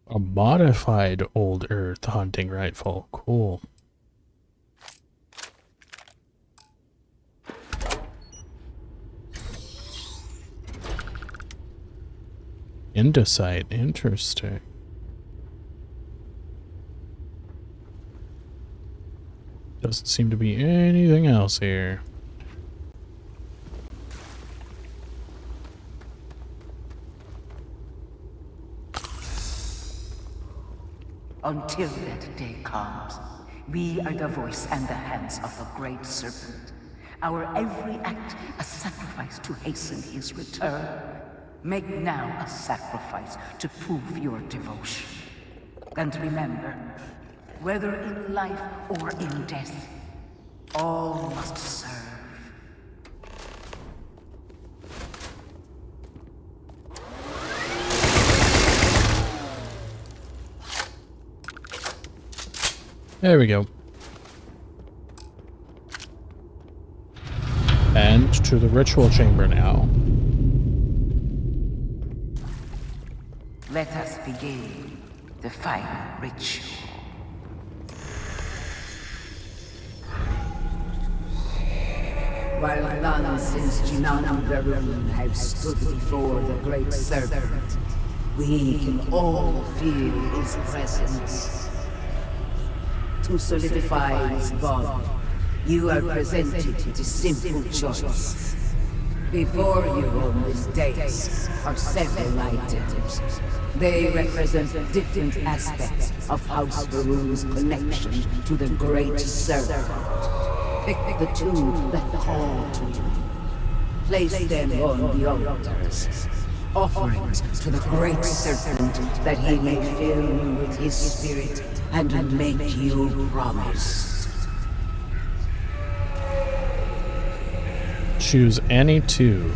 A modified Old Earth hunting rifle. Cool. Indicite. Interesting. Doesn't seem to be anything else here. Until that day comes, we are the voice and the hands of the great serpent. Our every act a sacrifice to hasten his return. Make now a sacrifice to prove your devotion. And remember, whether in life or in death, all must serve. There we go. And to the ritual chamber now. Let us begin the final ritual. While none since Janan and Varun have stood before the great serpent, We can all feel his presence. To solidify this bond, you are presented with a simple choice. Before you on this dais are several items. They represent different aspects of House Varun's connection to the Great Serpent. Pick the two that call to you. Place them on the altars. Offerings to the Great Serpent that he may fill you with his spirit and make you promise. Choose any two.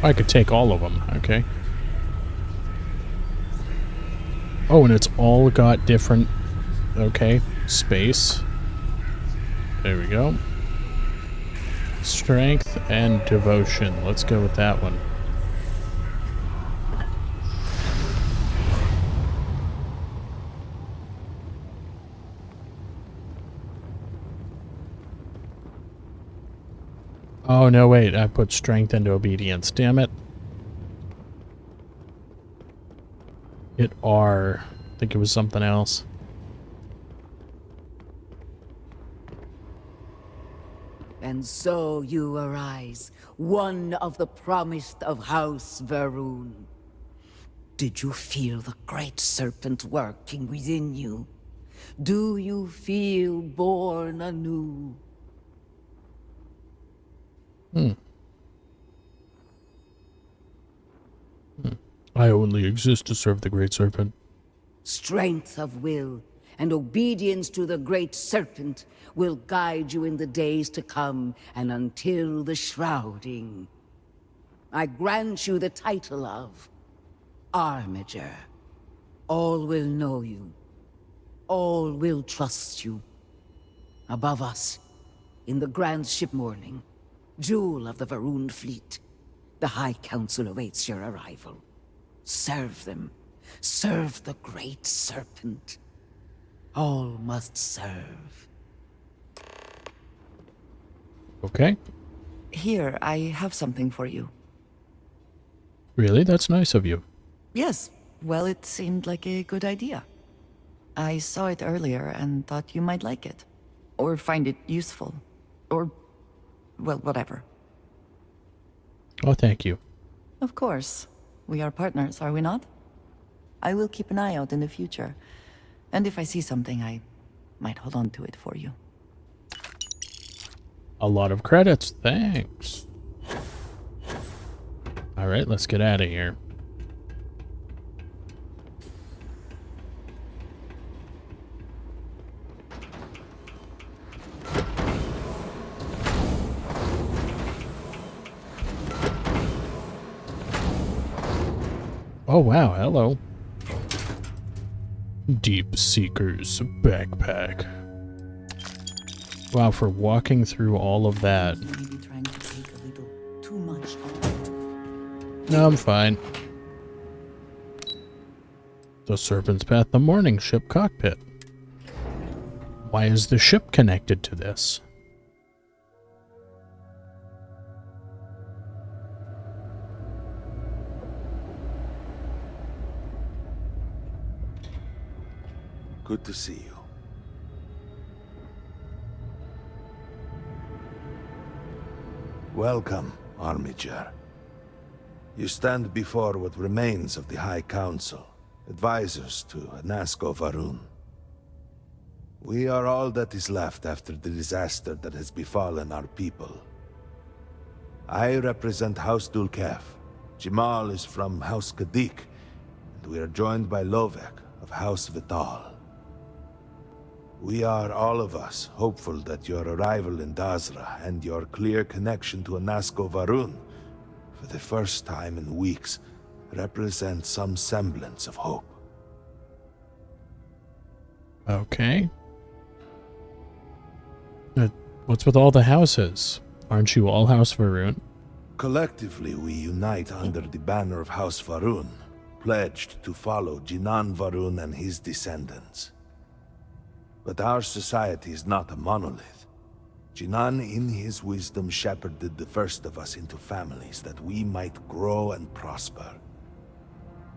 I could take all of them, okay. Oh, and it's all got different, okay, space. There we go. Strength and devotion. Let's go with that one. Oh, no, wait. I put strength into obedience. Damn it. Hit R. I think it was something else. And so you arise, one of the promised of House Varun. Did you feel the Great Serpent working within you? Do you feel born anew? I only exist to serve the Great Serpent. Strength of will and obedience to the Great Serpent will guide you in the days to come and until the shrouding. I grant you the title of Armiger. All will know you. All will trust you. Above us, in the grand ship morning, jewel of the Varun fleet, the High Council awaits your arrival. Serve them. Serve the Great Serpent. All must serve. Okay. Here, I have something for you. Really? That's nice of you. Yes, well, it seemed like a good idea. I saw it earlier and thought you might like it. Or find it useful. Or, well, whatever. Oh, thank you. Of course. We are partners, are we not? I will keep an eye out in the future. And if I see something, I might hold on to it for you. A lot of credits. Thanks. Alright, let's get out of here. Oh wow, hello. Deep Seeker's backpack. Wow, for walking through all of that. Maybe trying to take a little too much on. No, I'm fine. The Serpent's Path, the morning ship cockpit. Why is the ship connected to this? Good to see you. Welcome, Armiger. You stand before what remains of the High Council, advisors to Nasco Varun. We are all that is left after the disaster that has befallen our people. I represent House Dulkef. Jamal is from House Kadik, and we are joined by Lovek of House Vital. We are, all of us, hopeful that your arrival in Dazra and your clear connection to Nasco Varun, for the first time in weeks, represent some semblance of hope. Okay. What's with all the houses? Aren't you all House Varun? Collectively, we unite under the banner of House Varun, pledged to follow Jinan Varun and his descendants. But our society is not a monolith. Jinan, in his wisdom, shepherded the first of us into families that we might grow and prosper.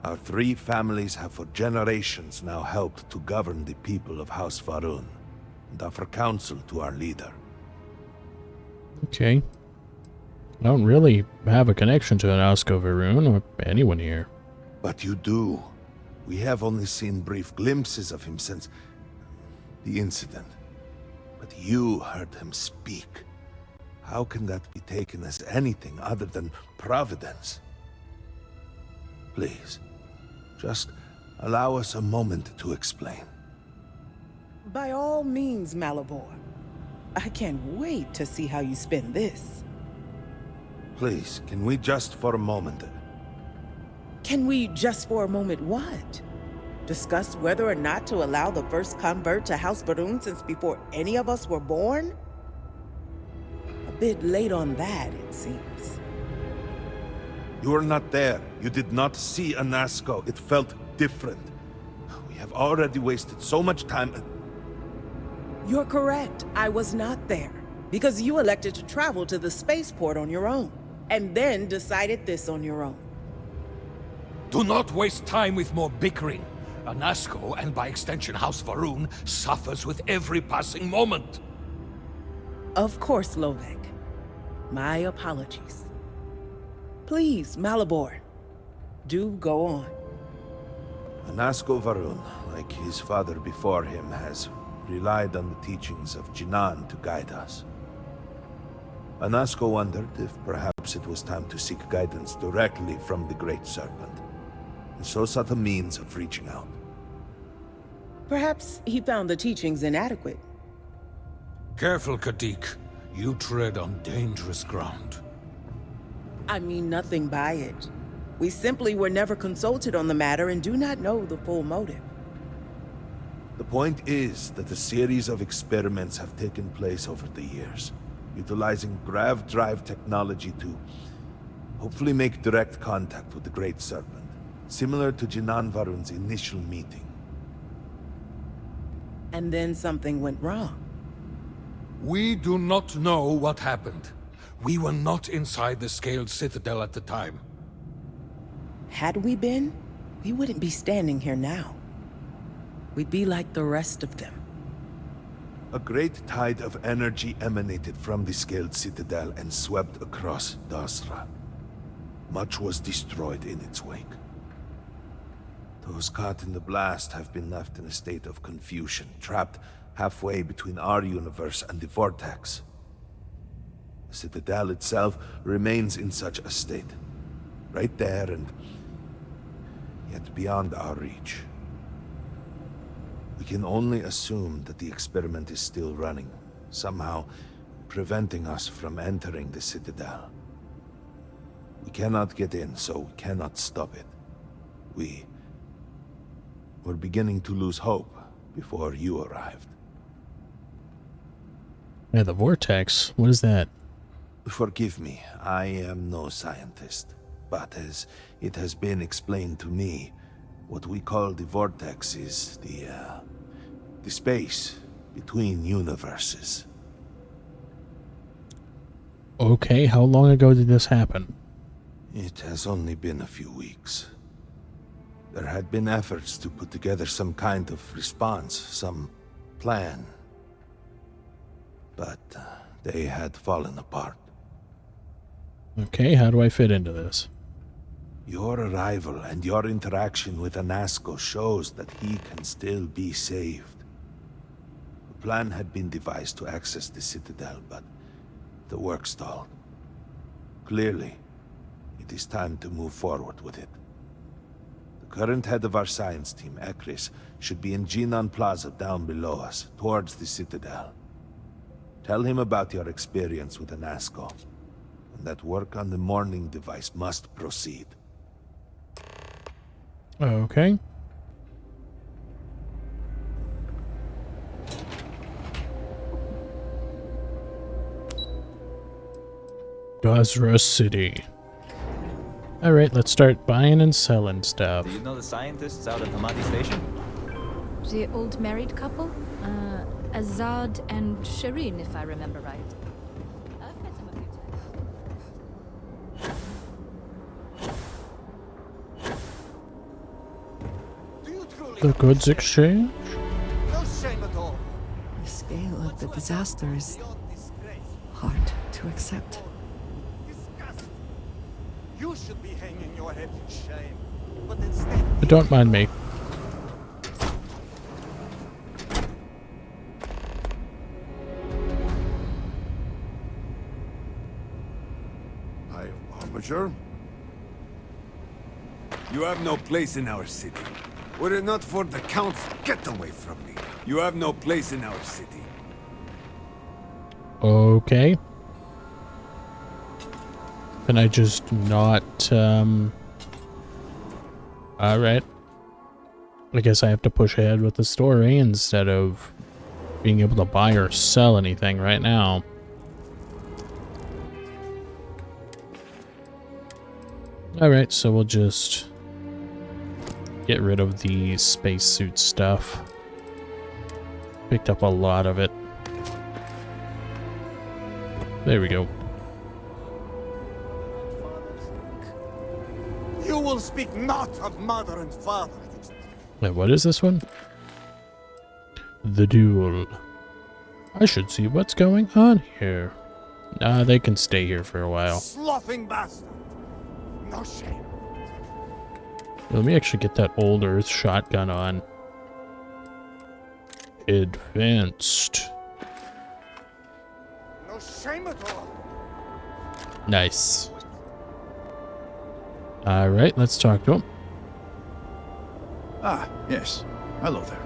Our 3 families have for generations now helped to govern the people of House Varun, and offer counsel to our leader. Okay. I don't really have a connection to an Asko Varun or anyone here. But you do. We have only seen brief glimpses of him since the incident. But you heard him speak. How can that be taken as anything other than providence? Please, just allow us a moment to explain. By all means, Malabor. I can't wait to see how you spin this. Please, can we just for a moment... Can we just for a moment what? Discuss whether or not to allow the first convert to House Varun since before any of us were born? A bit late on that, it seems. You were not there. You did not see Anasco. It felt different. We have already wasted so much time... You're correct. I was not there. Because you elected to travel to the spaceport on your own. And then decided this on your own. Do not waste time with more bickering. Anasco, and by extension House Varun, suffers with every passing moment. Of course, Lovek. My apologies. Please, Malabor, do go on. Anasco Varun, like his father before him, has relied on the teachings of Jinan to guide us. Anasco wondered if perhaps it was time to seek guidance directly from the Great Serpent, and so sought a means of reaching out. Perhaps he found the teachings inadequate. Careful, Kadik. You tread on dangerous ground. I mean nothing by it. We simply were never consulted on the matter and do not know the full motive. The point is that a series of experiments have taken place over the years, utilizing grav drive technology to hopefully make direct contact with the Great Serpent, similar to Jinan Varun's initial meeting. And then something went wrong. We do not know what happened. We were not inside the Scaled Citadel at the time. Had we been, we wouldn't be standing here now. We'd be like the rest of them. A great tide of energy emanated from the Scaled Citadel and swept across Dasra. Much was destroyed in its wake. Those caught in the blast have been left in a state of confusion, trapped halfway between our universe and the Vortex. The Citadel itself remains in such a state. Right there and yet beyond our reach. We can only assume that the experiment is still running, somehow preventing us from entering the Citadel. We cannot get in, so we cannot stop it. We're beginning to lose hope before you arrived. Yeah, the Vortex? What is that? Forgive me, I am no scientist. But as it has been explained to me, what we call the Vortex is the space between universes. Okay, how long ago did this happen? It has only been a few weeks. There had been efforts to put together some kind of response, some plan. But they had fallen apart. Okay, how do I fit into this? Your arrival and your interaction with Anasco shows that he can still be saved. A plan had been devised to access the Citadel, but the work stalled. Clearly, it is time to move forward with it. The current head of our science team, Ekris, should be in Jinan Plaza down below us, towards the Citadel. Tell him about your experience with Anasco, and that work on the morning device must proceed. Okay. Basra City. Alright, let's start buying and selling stuff. Do you know the scientists out at Hamadi Station? The old married couple? Azad and Shireen, if I remember right. I've met them a few times. The goods exchange? No shame at all. The scale of the disaster is hard to accept. You should be hanging your head in shame. But instead, But don't mind me. Armiger? You have no place in our city. Were it not for the council, get away from me. You have no place in our city. Okay. Can I just not, Alright. I guess I have to push ahead with the story instead of being able to buy or sell anything right now. Alright, so we'll just get rid of the spacesuit stuff. Picked up a lot of it. There we go. you will speak not of mother and father. Wait, what is this one? The duel. I should see what's going on here. They can stay here for a while. Sloughing bastard. No shame. Let me actually get that old Earth shotgun on. Advanced. No shame at all. Nice. Alright, let's talk to him. Ah, yes. Hello there.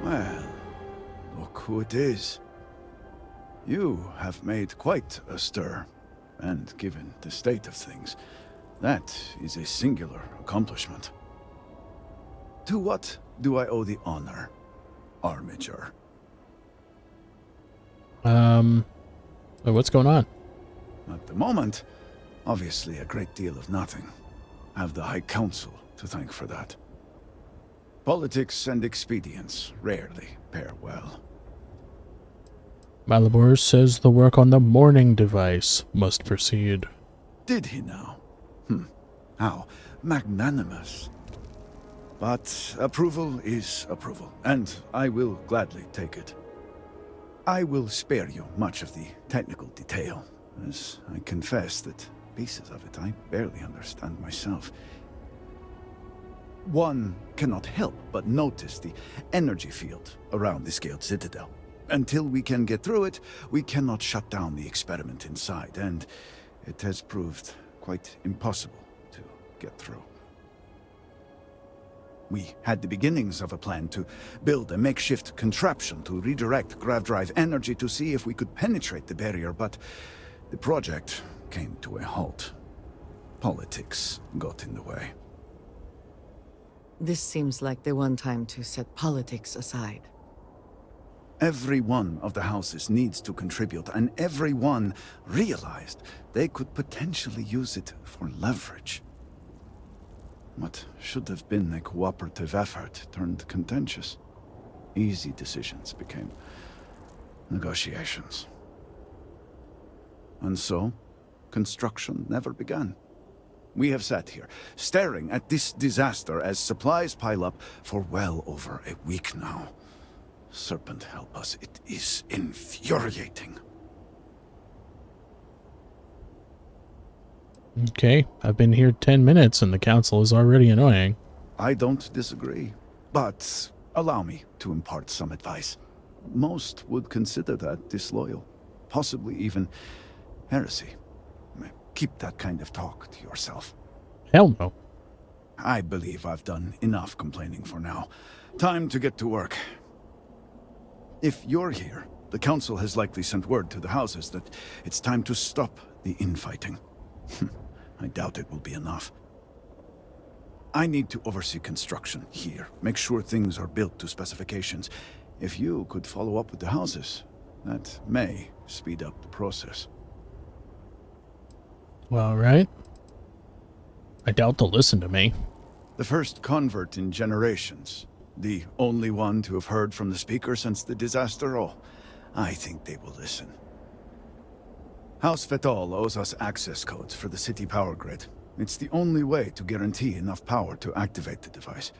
Well, look who it is. You have made quite a stir, and given the state of things, that is a singular accomplishment. To what do I owe the honor, Armiger? What's going on? At the moment, obviously a great deal of nothing. Have the High Council to thank for that. Politics and expedience rarely pair well. Malibor says the work on the mourning device must proceed. Did he now? How magnanimous. But approval is approval, and I will gladly take it. I will spare you much of the technical detail, as I confess that pieces of it I barely understand myself. One cannot help but notice the energy field around the scaled citadel. Until we can get through it, we cannot shut down the experiment inside, and it has proved quite impossible to get through. We had the beginnings of a plan to build a makeshift contraption to redirect grav drive energy to see if we could penetrate the barrier, but the project came to a halt. Politics got in the way. This seems like the one time to set politics aside. Every one of the houses needs to contribute, and everyone realized they could potentially use it for leverage. What should have been a cooperative effort turned contentious. Easy decisions became negotiations. And so, construction never began. We have sat here, staring at this disaster as supplies pile up for well over a week now. Serpent help us, it is infuriating. Okay, I've been here 10 minutes and the council is already annoying. I don't disagree, but allow me to impart some advice. Most would consider that disloyal, possibly even heresy. Keep that kind of talk to yourself. Hell no. I believe I've done enough complaining for now. Time to get to work. If you're here, the council has likely sent word to the houses that it's time to stop the infighting. I doubt it will be enough. I need to oversee construction here, make sure things are built to specifications. If you could follow up with the houses, that may speed up the process. All right. I doubt they'll listen to me. The first convert in generations. The only one to have heard from the Speaker since the disaster? Oh, I think they will listen. House Vetol owes us access codes for the city power grid. It's the only way to guarantee enough power to activate the device.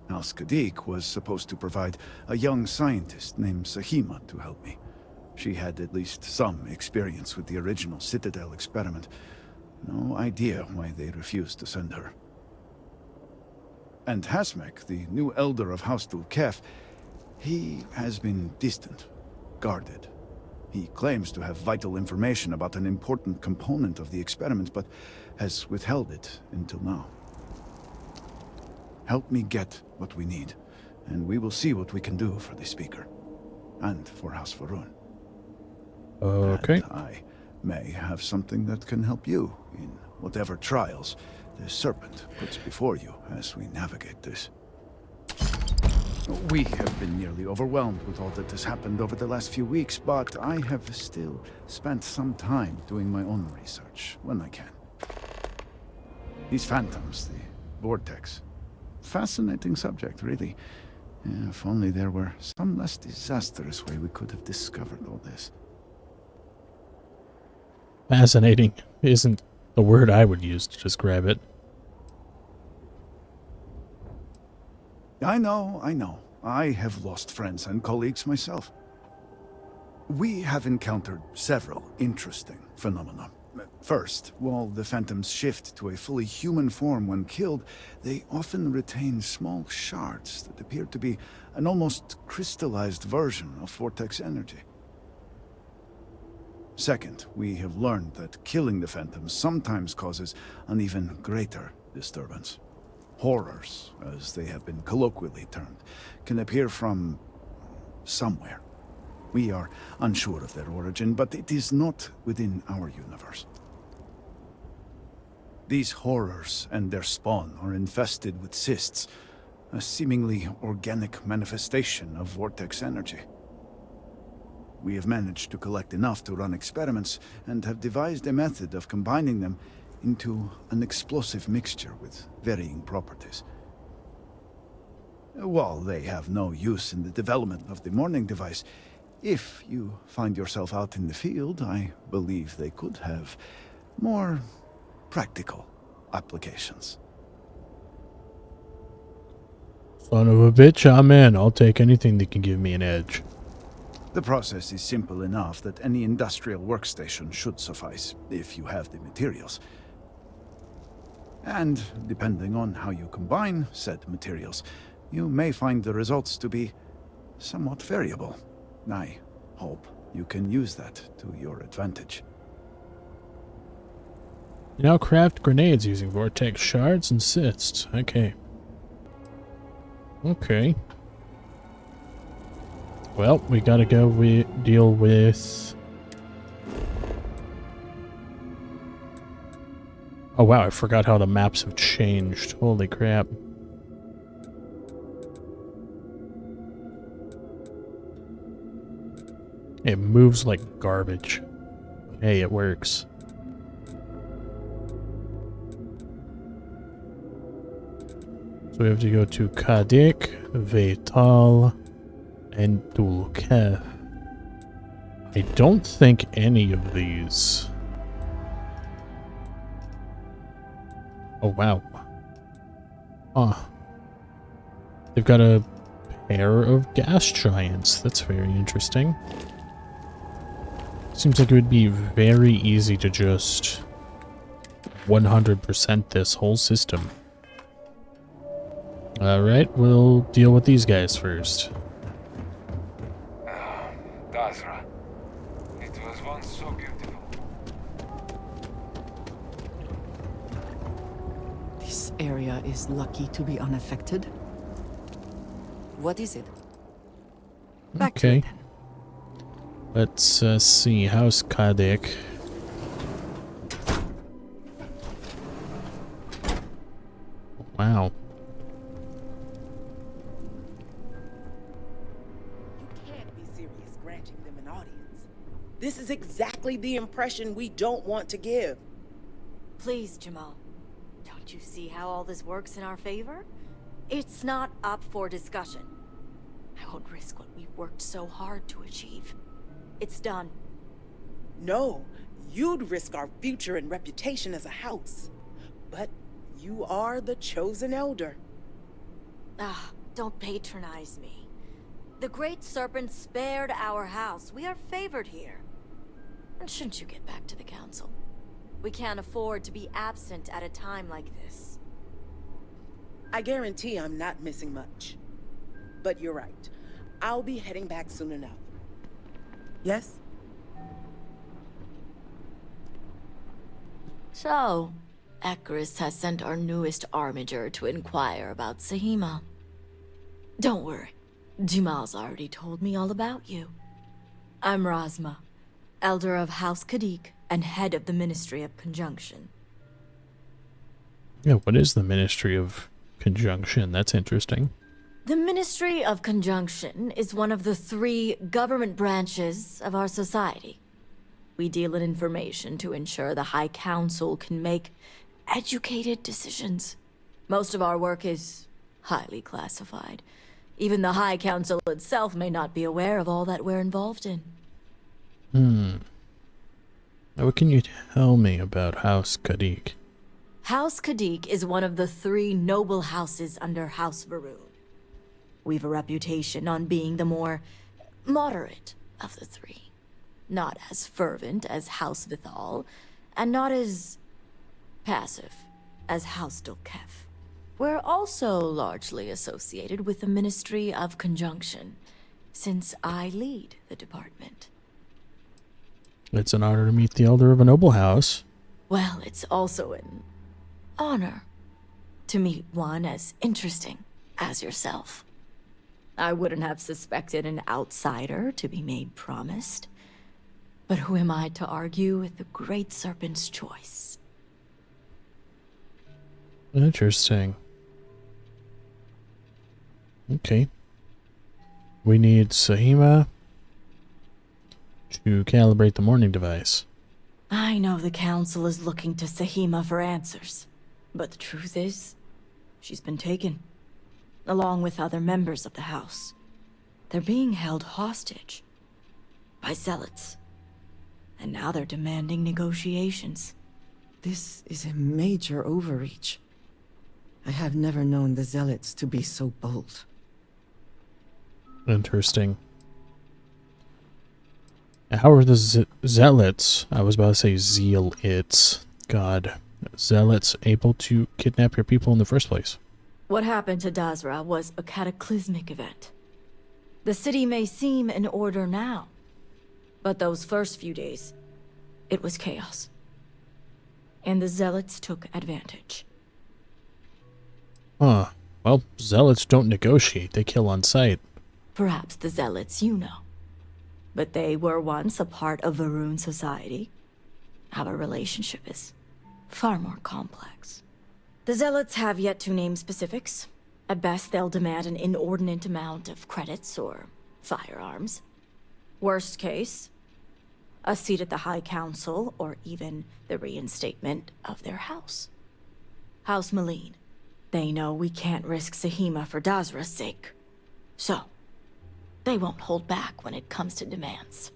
House Kadik was supposed to provide a young scientist named Sahima to help me. She had at least some experience with the original Citadel experiment. No idea why they refused to send her. And Hasmek, the new elder of House Dulkef, he has been distant, guarded. He claims to have vital information about an important component of the experiment, but has withheld it until now. Help me get what we need, and we will see what we can do for the Speaker. And for House Varun. Okay. And I may have something that can help you in whatever trials the Serpent puts before you as we navigate this. We have been nearly overwhelmed with all that has happened over the last few weeks, but I have still spent some time doing my own research when I can. These phantoms, the vortex. Fascinating subject, really. If only there were some less disastrous way we could have discovered all this. Fascinating isn't the word I would use to describe it. I know. I have lost friends and colleagues myself. We have encountered several interesting phenomena. First, while the phantoms shift to a fully human form when killed, they often retain small shards that appear to be an almost crystallized version of vortex energy. Second, we have learned that killing the phantoms sometimes causes an even greater disturbance. Horrors, as they have been colloquially termed, can appear from somewhere. We are unsure of their origin, but it is not within our universe. These horrors and their spawn are infested with cysts, a seemingly organic manifestation of vortex energy. We have managed to collect enough to run experiments and have devised a method of combining them into an explosive mixture with varying properties. While they have no use in the development of the morning device, if you find yourself out in the field, I believe they could have more practical applications. Son of a bitch, I'm in. I'll take anything that can give me an edge. The process is simple enough that any industrial workstation should suffice, if you have the materials. And, depending on how you combine said materials, you may find the results to be somewhat variable. I hope you can use that to your advantage. You now craft grenades using vortex shards and cysts. Okay. Well, we gotta go deal with... Oh wow, I forgot how the maps have changed. Holy crap. It moves like garbage. Hey, it works. So we have to go to Kadik, Vetal, and Dulkef. I don't think any of these... Oh wow. They've got a pair of gas giants. That's very interesting. Seems like it would be very easy to just 100% this whole system. Alright, we'll deal with these guys first. Dazra. It was once so beautiful. This area is lucky to be unaffected. What is it? Back to it then. Let's see. House Kadik. Wow. You can't be serious granting them an audience. This is exactly the impression we don't want to give. Please, Jamal. Don't you see how all this works in our favor? It's not up for discussion. I won't risk what we've worked so hard to achieve. It's done. No, you'd risk our future and reputation as a house. But you are the chosen elder. Ah, don't patronize me. The Great Serpent spared our house. We are favored here. And shouldn't you get back to the council? We can't afford to be absent at a time like this. I guarantee I'm not missing much. But you're right. I'll be heading back soon enough. Yes? So, Ekris has sent our newest armiger to inquire about Sahima. Don't worry. Jimal's already told me all about you. I'm Razma, Elder of House Kadik and head of the Ministry of Conjunction. Yeah, what is the Ministry of Conjunction? That's interesting. The Ministry of Conjunction is one of the 3 government branches of our society. We deal in information to ensure the High Council can make educated decisions. Most of our work is highly classified. Even the High Council itself may not be aware of all that we're involved in. Now, what can you tell me about House Kadik? House Kadik is one of the 3 noble houses under House Varun. We've a reputation on being the more moderate of the 3. Not as fervent as House Vithal, and not as passive as House Dolkef. We're also largely associated with the Ministry of Conjunction, since I lead the department. It's an honor to meet the elder of a noble house. Well, it's also an honor to meet one as interesting as yourself. I wouldn't have suspected an outsider to be made promised. But who am I to argue with the Great Serpent's choice? Interesting. Okay. We need Sahima to calibrate the morning device. I know the Council is looking to Sahima for answers. But the truth is, she's been taken. Along with other members of the House. They're being held hostage by zealots. And now they're demanding negotiations. This is a major overreach. I have never known the zealots to be so bold. Interesting. How are the zealots, I was about to say zealots, God, zealots able to kidnap your people in the first place? What happened to Dazra was a cataclysmic event. The city may seem in order now, but those first few days, it was chaos. And the zealots took advantage. Huh. Well, zealots don't negotiate, they kill on sight. Perhaps the zealots you know. But they were once a part of Varun society. Our relationship is far more complex. The zealots have yet to name specifics. At best, they'll demand an inordinate amount of credits or firearms. Worst case, a seat at the High Council or even the reinstatement of their house. House Malene. They know we can't risk Sahima for Dazra's sake. So, they won't hold back when it comes to demands.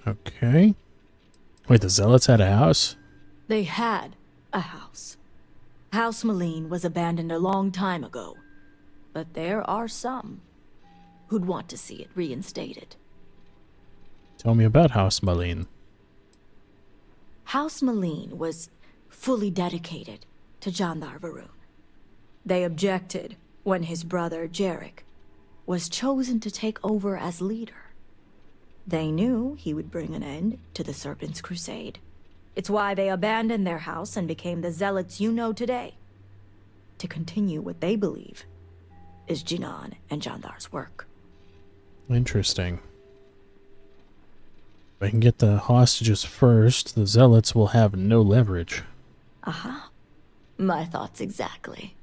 Okay. Wait, the zealots had a house? They had a house. House Malene was abandoned a long time ago, but there are some who'd want to see it reinstated. Tell me about House Malene. House Malene was fully dedicated to Jandar Varun. They objected when his brother Jarek was chosen to take over as leader. They knew he would bring an end to the Serpent's crusade. It's why they abandoned their house and became the zealots you know today, to continue what they believe is Jinan and Jandar's work. Interesting. If I can get the hostages first, the zealots will have no leverage. Aha. My thoughts exactly.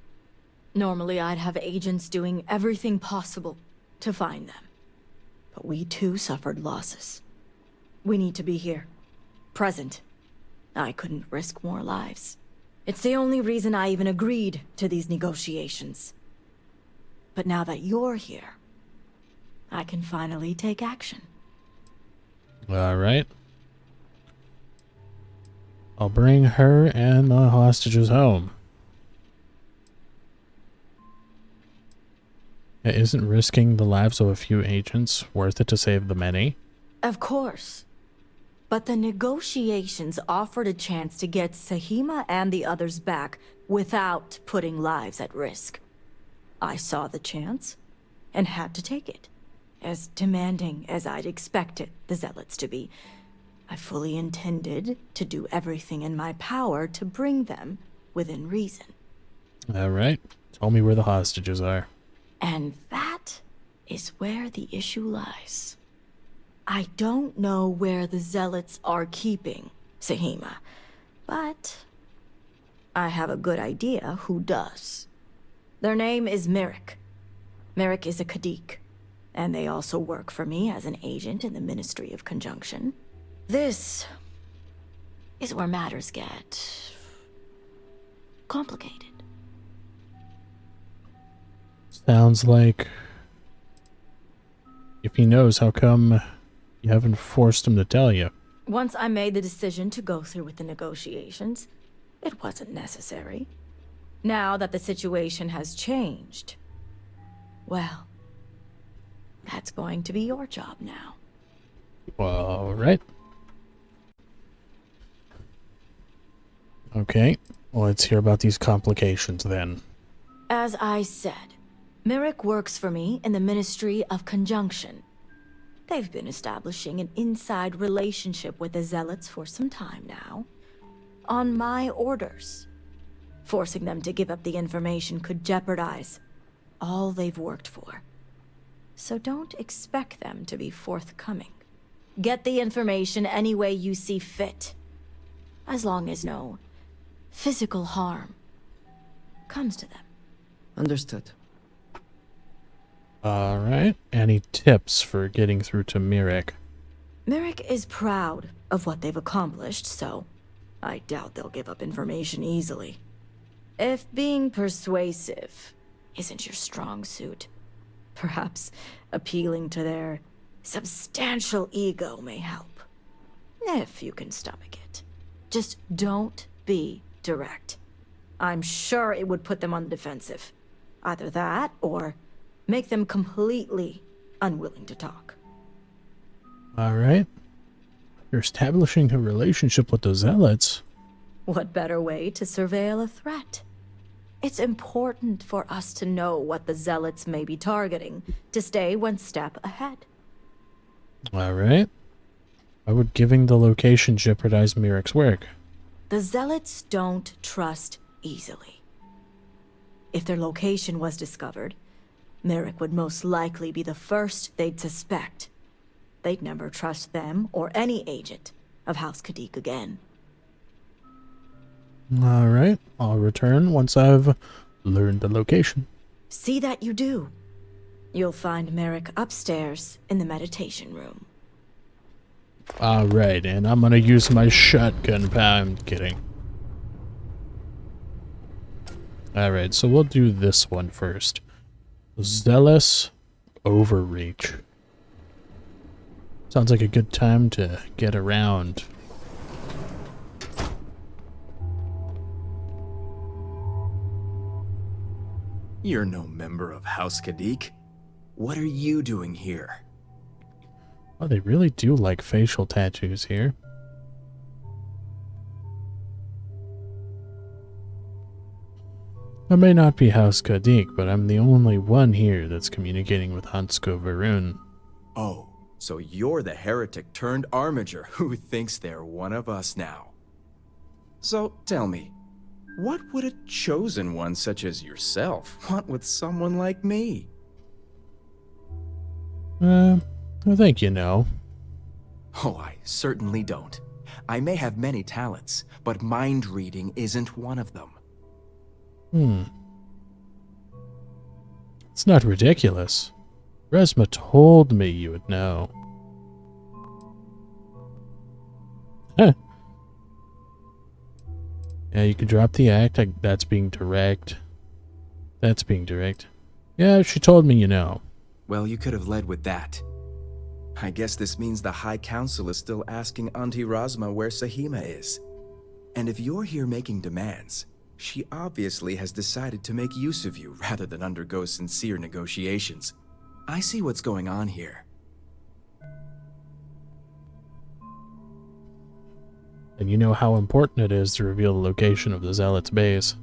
Normally I'd have agents doing everything possible to find them. But we too suffered losses. We need to be here. Present. I couldn't risk more lives. It's the only reason I even agreed to these negotiations. But now that you're here, I can finally take action. Alright. I'll bring her and the hostages home. Isn't risking the lives of a few agents worth it to save the many? Of course. But the negotiations offered a chance to get Sahima and the others back without putting lives at risk. I saw the chance and had to take it. As demanding as I'd expected the Zealots to be, I fully intended to do everything in my power to bring them within reason. Alright. Tell me where the hostages are. And that is where the issue lies. I don't know where the Zealots are keeping Sahima, but I have a good idea who does. Their name is Merrick. Merrick is a Kadik, and they also work for me as an agent in the Ministry of Conjunction. This is where matters get complicated. Sounds like if he knows, how come you haven't forced him to tell you? Once I made the decision to go through with the negotiations, it wasn't necessary. Now that the situation has changed, well, that's going to be your job now. Alright. Okay, well, let's hear about these complications then. As I said, Merrick works for me in the Ministry of Conjunction. They've been establishing an inside relationship with the Zealots for some time now. On my orders. Forcing them to give up the information could jeopardize all they've worked for. So don't expect them to be forthcoming. Get the information any way you see fit. As long as no physical harm comes to them. Understood. Alright. Any tips for getting through to Merrick? Merrick is proud of what they've accomplished, so I doubt they'll give up information easily. If being persuasive isn't your strong suit, perhaps appealing to their substantial ego may help. If you can stomach it. Just don't be direct. I'm sure it would put them on the defensive. Either that, or make them completely unwilling to talk. Alright. You're establishing a relationship with the Zealots. What better way to surveil a threat? It's important for us to know what the Zealots may be targeting, to stay one step ahead. Alright. Why would giving the location jeopardize Merrick's work? The Zealots don't trust easily. If their location was discovered, Merrick would most likely be the first they'd suspect. They'd never trust them or any agent of House Kadik again. Alright, I'll return once I've learned the location. See that you do. You'll find Merrick upstairs in the meditation room. Alright, and I'm gonna use my shotgun. I'm kidding. Alright, so we'll do this one first. Zealous Overreach. Sounds like a good time to get around. You're no member of House Kadik. What are you doing here? Oh, they really do like facial tattoos here. I may not be House Kadik, but I'm the only one here that's communicating with Hansko Varun. Oh, so you're the heretic turned armiger who thinks they're one of us now. So tell me, what would a chosen one such as yourself want with someone like me? I think you know. Oh, I certainly don't. I may have many talents, but mind reading isn't one of them. It's not ridiculous. Resma told me you would know. Huh. Yeah, you can drop the act. That's being direct. That's being direct. Yeah, she told me you know. Well, you could have led with that. I guess this means the High Council is still asking Auntie Razma where Sahima is. And if you're here making demands, she obviously has decided to make use of you rather than undergo sincere negotiations. I see what's going on here. And you know how important it is to reveal the location of the Zealot's base.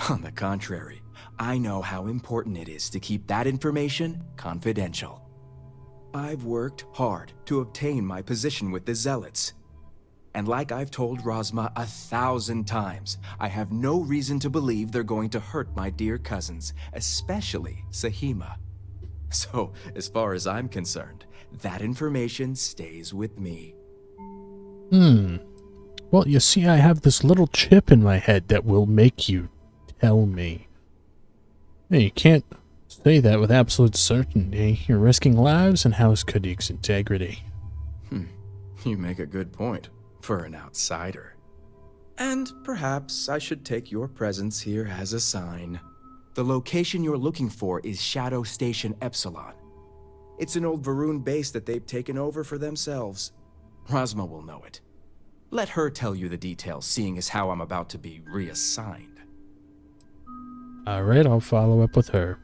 On the contrary, I know how important it is to keep that information confidential. I've worked hard to obtain my position with the Zealots. And like I've told Razma 1,000 times, I have no reason to believe they're going to hurt my dear cousins, especially Sahima. So, as far as I'm concerned, that information stays with me. Well, you see, I have this little chip in my head that will make you tell me. Hey, you can't say that with absolute certainty. You're risking lives and House Kadik's integrity. You make a good point for an outsider. And perhaps I should take your presence here as a sign. The location you're looking for is Shadow Station Epsilon. It's an old Varun base that they've taken over for themselves. Razma will know it. Let her tell you the details, seeing as how I'm about to be reassigned. Alright, I'll follow up with her.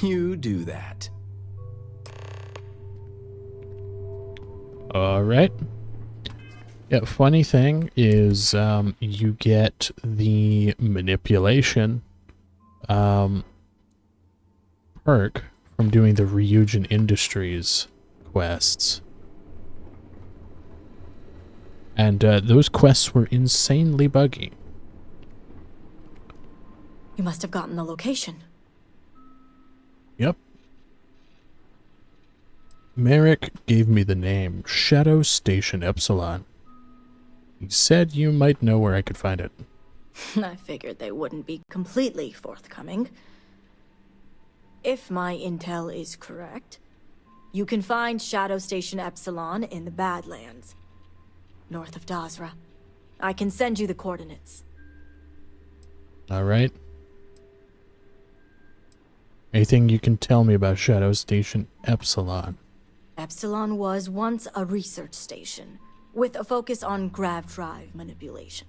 You do that. Alright. Yeah, funny thing is, you get the manipulation perk from doing the Ryujin Industries quests. And those quests were insanely buggy. You must have gotten the location. Yep. Merrick gave me the name Shadow Station Epsilon. He said you might know where I could find it. I figured they wouldn't be completely forthcoming. If my intel is correct, you can find Shadow Station Epsilon in the Badlands, north of Dazra. I can send you the coordinates. Alright. Anything you can tell me about Shadow Station Epsilon? Epsilon was once a research station, with a focus on grav drive manipulation.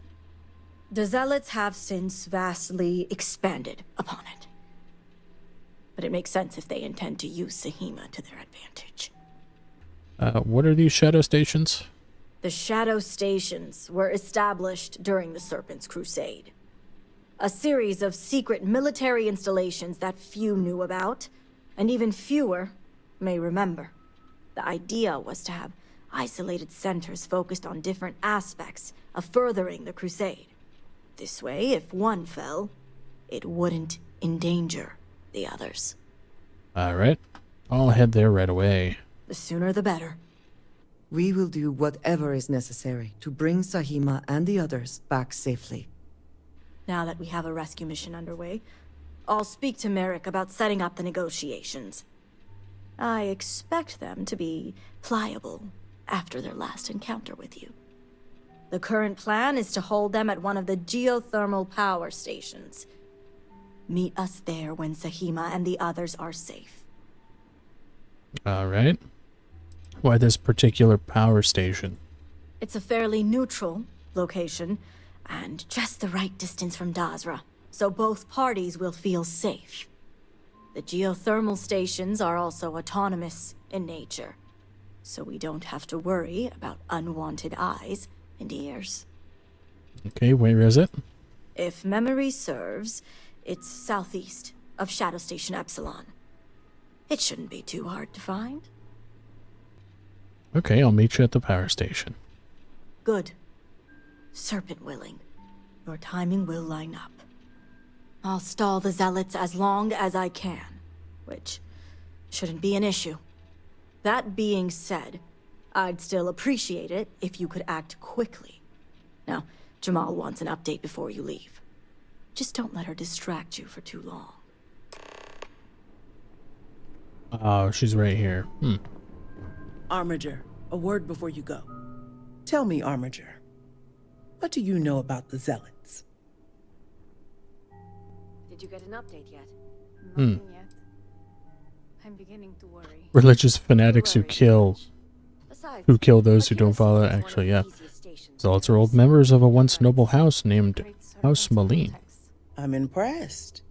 The Zealots have since vastly expanded upon it. But it makes sense if they intend to use Sahima to their advantage. What are these Shadow Stations? The Shadow Stations were established during the Serpent's Crusade. A series of secret military installations that few knew about, and even fewer may remember. The idea was to have isolated centers focused on different aspects of furthering the Crusade. This way, if one fell, it wouldn't endanger the others. Alright. I'll head there right away. The sooner the better. We will do whatever is necessary to bring Sahima and the others back safely. Now that we have a rescue mission underway, I'll speak to Merrick about setting up the negotiations. I expect them to be pliable after their last encounter with you. The current plan is to hold them at one of the geothermal power stations. Meet us there when Sahima and the others are safe. Alright. Why this particular power station? It's a fairly neutral location, and just the right distance from Dazra, so both parties will feel safe. The geothermal stations are also autonomous in nature, so we don't have to worry about unwanted eyes and ears. Okay, where is it? If memory serves, it's southeast of Shadow Station Epsilon. It shouldn't be too hard to find. Okay, I'll meet you at the power station. Good. Serpent willing, your timing will line up. I'll stall the Zealots as long as I can, which shouldn't be an issue. That being said, I'd still appreciate it if you could act quickly. Now, Jamal wants an update before you leave. Just don't let her distract you for too long. Oh, she's right here. Armiger, a word before you go. Tell me, Armiger, what do you know about the Zealots? Did Did you get an update yet? Nothing yet. I'm beginning to worry. Religious fanatics who kill those who don't follow. Actually, yeah. Zealots are old members of a once noble house named House Maline. I'm impressed.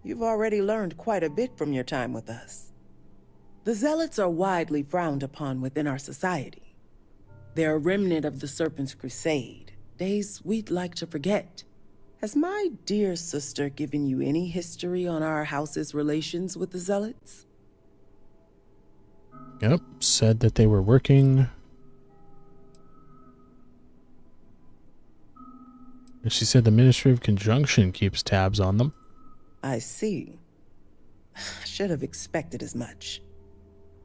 You've already learned quite a bit from your time with us. The Zealots are widely frowned upon within our society. They're a remnant of the Serpent's Crusade, days we'd like to forget. Has my dear sister given you any history on our house's relations with the Zealots? Yep, said that they were working. She said the Ministry of Conjunction keeps tabs on them. I see. Should have expected as much.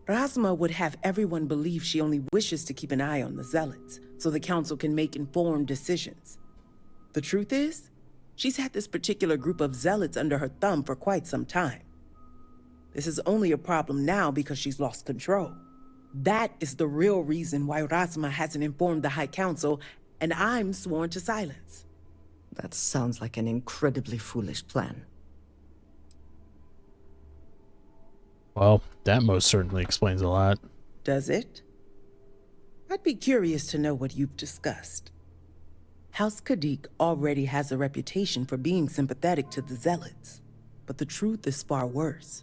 Rasma would have everyone believe she only wishes to keep an eye on the Zealots, so the Council can make informed decisions. The truth is, she's had this particular group of Zealots under her thumb for quite some time. This is only a problem now because she's lost control. That is the real reason why Rasma hasn't informed the High Council, and I'm sworn to silence. That sounds like an incredibly foolish plan. Well, that most certainly explains a lot. Does it? I'd be curious to know what you've discussed. House Kadik already has a reputation for being sympathetic to the Zealots, but the truth is far worse.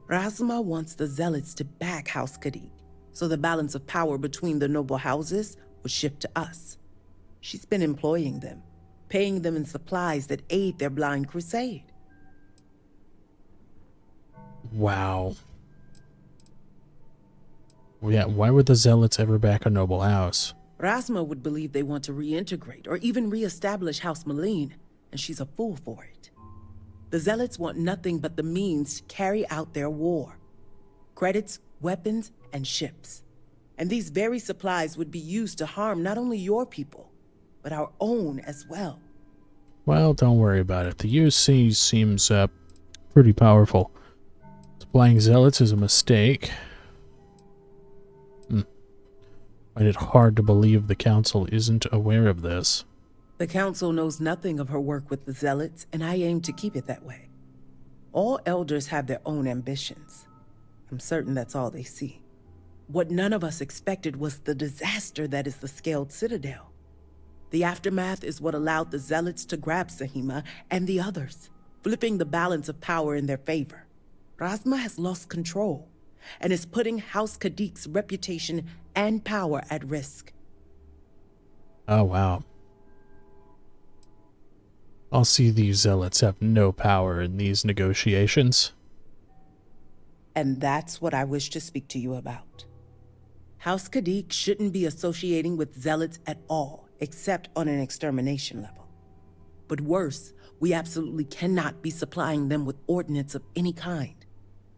Rasma wants the Zealots to back House Kadik, so the balance of power between the noble houses would shift to us. She's been employing them, paying them in supplies that aid their blind crusade. Wow. Yeah, why would the Zealots ever back a noble house? Rasma would believe they want to reintegrate or even reestablish House Maline, and she's a fool for it. The Zealots want nothing but the means to carry out their war. Credits, weapons, and ships. And these very supplies would be used to harm not only your people, but our own as well. Well, don't worry about it. The UC seems pretty powerful. Supplying Zealots is a mistake. Find it hard to believe the Council isn't aware of this. The Council knows nothing of her work with the Zealots, and I aim to keep it that way. All elders have their own ambitions. I'm certain that's all they see. What none of us expected was the disaster that is the Scaled Citadel. The aftermath is what allowed the Zealots to grab Sahima and the others, flipping the balance of power in their favor. Rasma has lost control and is putting House Kadik's reputation and power at risk. Oh, wow. I'll see these Zealots have no power in these negotiations. And that's what I wish to speak to you about. House Kadik shouldn't be associating with Zealots at all, except on an extermination level. But worse, we absolutely cannot be supplying them with ordnance of any kind.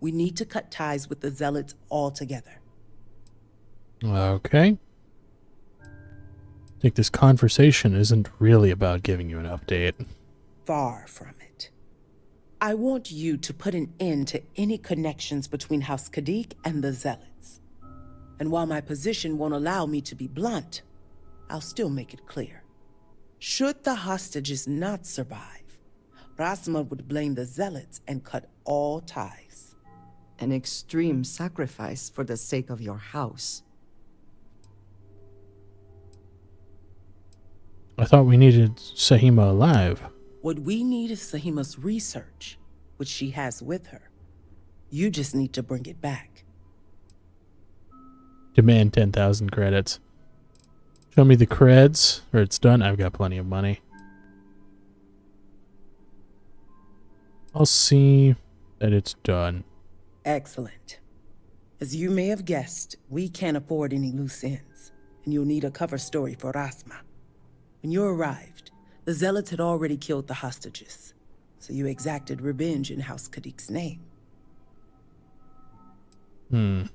We need to cut ties with the Zealots altogether. Okay. I think this conversation isn't really about giving you an update. Far from it. I want you to put an end to any connections between House Kadik and the Zealots. And while my position won't allow me to be blunt, I'll still make it clear. Should the hostages not survive, Rasma would blame the Zealots and cut all ties. An extreme sacrifice for the sake of your house. I thought we needed Sahima alive. What we need is Sahima's research, which she has with her. You just need to bring it back. Demand 10,000 credits. Show me the creds, or it's done. I've got plenty of money. I'll see that it's done. Excellent. As you may have guessed, we can't afford any loose ends, and you'll need a cover story for Rasma. When you arrived, the Zealots had already killed the hostages, so you exacted revenge in House Kadik's name. So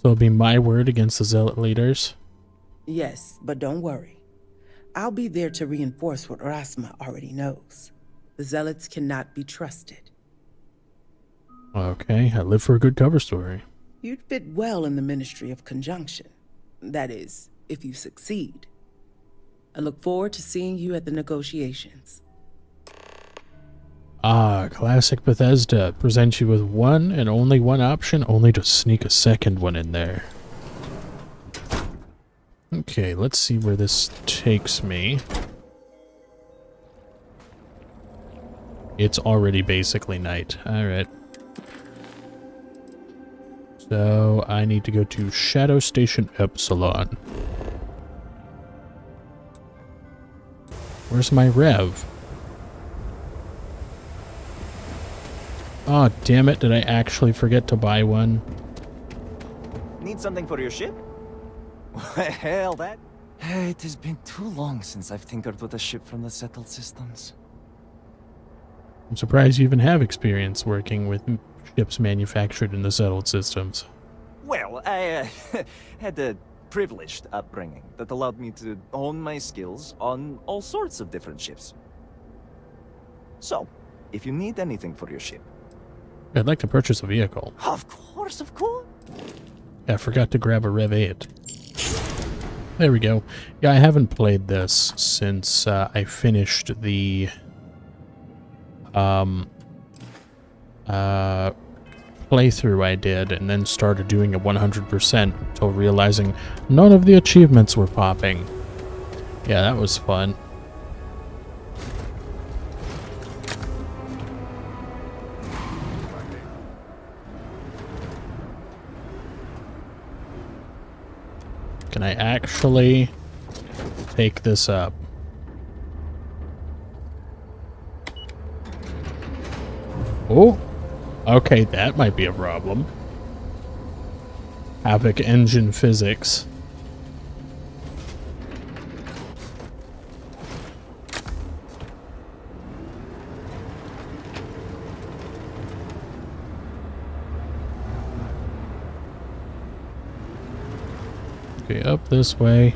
it'll be my word against the Zealot leaders? Yes, but don't worry. I'll be there to reinforce what Rasma already knows. The Zealots cannot be trusted. Okay, I live for a good cover story. You'd fit well in the Ministry of Conjunction. That is, if you succeed. I look forward to seeing you at the negotiations. Ah, classic Bethesda. Presents you with one and only one option, only to sneak a second one in there. Okay, let's see where this takes me. It's already basically night. Alright. So, I need to go to Shadow Station Epsilon. Where's my rev? Oh, damn it. Did I actually forget to buy one? Need something for your ship? Hell, that... It has been too long since I've tinkered with a ship from the settled systems. I'm surprised you even have experience working with ships manufactured in the settled systems. Well, I had a privileged upbringing that allowed me to hone my skills on all sorts of different ships. So, if you need anything for your ship... I'd like to purchase a vehicle. Of course, of course. I forgot to grab a Rev 8. There we go. Yeah, I haven't played this since I finished the playthrough I did, and then started doing it 100% until realizing none of the achievements were popping. Yeah, that was fun. Can I actually take this up? Oh, okay, that might be a problem. Havoc engine physics. Okay, up this way.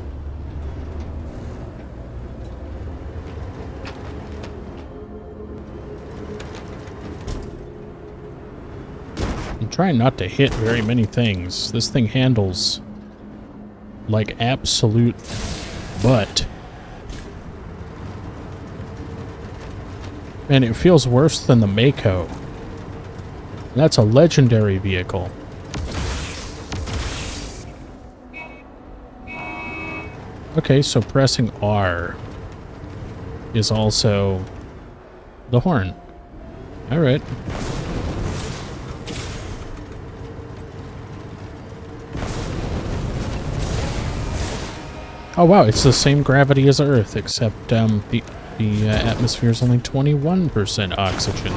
I'm trying not to hit very many things. This thing handles like absolute butt. And it feels worse than the Mako. That's a legendary vehicle. Okay, so pressing R is also the horn. Alright. Oh wow, it's the same gravity as Earth, except the atmosphere is only 21% oxygen.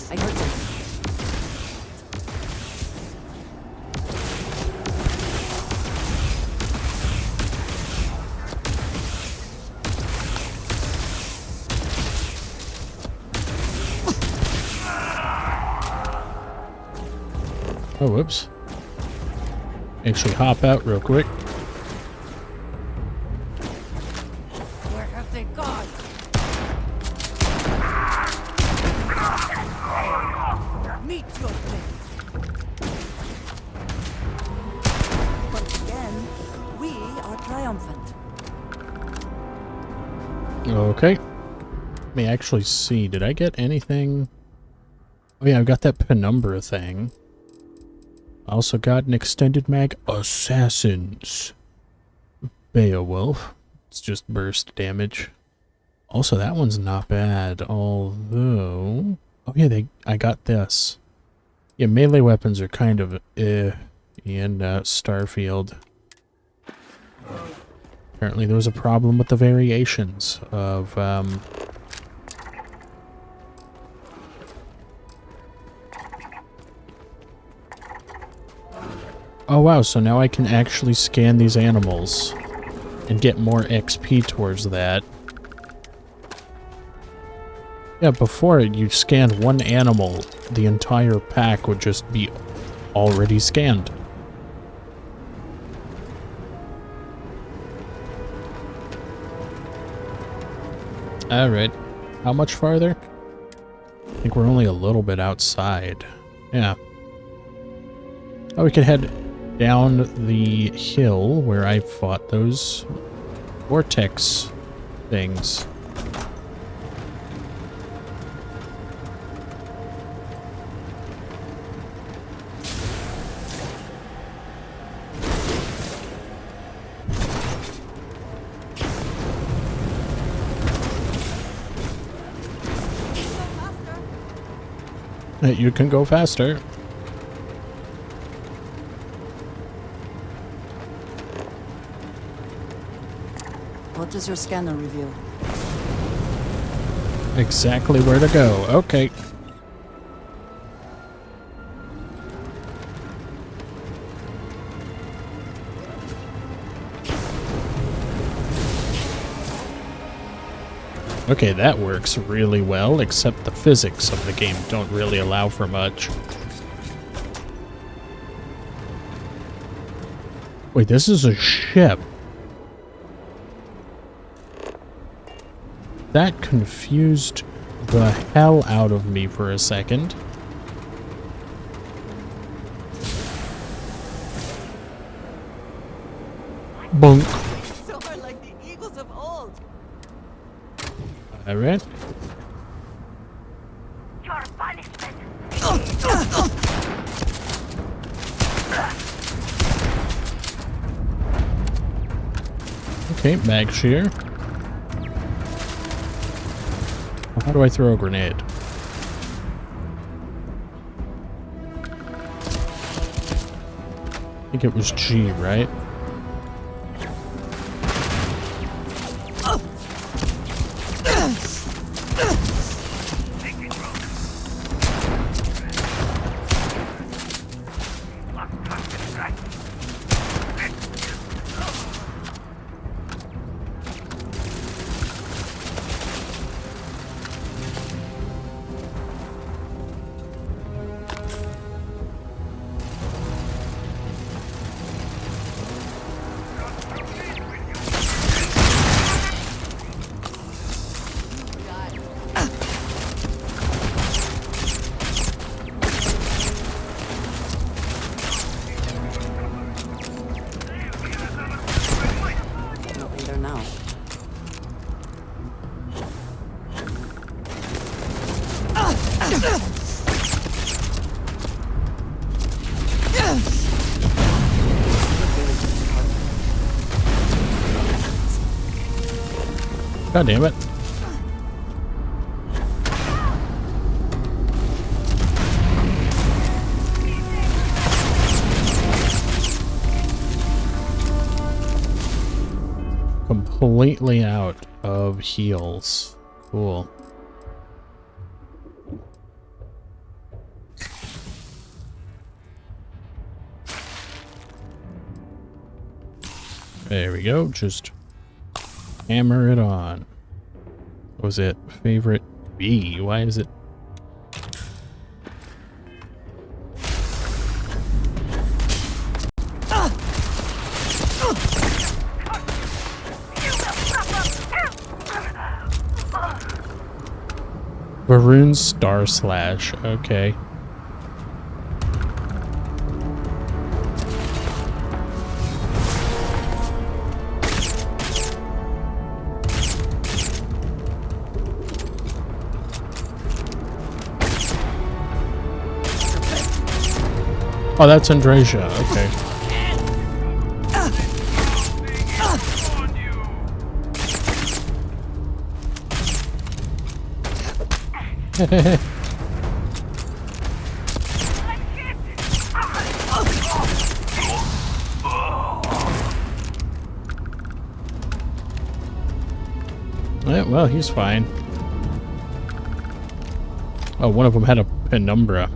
I heard something. Oh, whoops. Actually hop out real quick. Where have they gone? Meet your fate. Once again, we are triumphant. Okay. Let me actually see. Did I get anything? Oh yeah, I got that penumbra thing. I also got an extended mag Assassins. Beowulf. It's just burst damage. Also, that one's not bad, although... Oh yeah, I got this. Yeah, melee weapons are kind of in Starfield. Apparently there was a problem with the variations of Oh wow, so now I can actually scan these animals and get more XP towards that. Yeah, before you scanned one animal, the entire pack would just be already scanned. Alright, how much farther? think we're only a little bit outside. Yeah. Oh, we could head down the hill where I fought those vortex things. You can go faster. What does your scanner reveal? Exactly where to go. Okay. Okay, that works really well, except the physics of the game don't really allow for much. Wait, this is a ship. That confused the hell out of me for a second. Bunk. Soar like the eagles of old. Alright. Your punishment. Okay, mag shear. How do I throw a grenade? I think it was G, right? God damn it. Completely out of heals. Cool. There we go. Just hammer it on. What was it? Favorite B? Why is it? Varun Star Slash. Okay. Oh, that's Andrasia. Okay. Yeah, well, he's fine. Oh, one of them had a penumbra.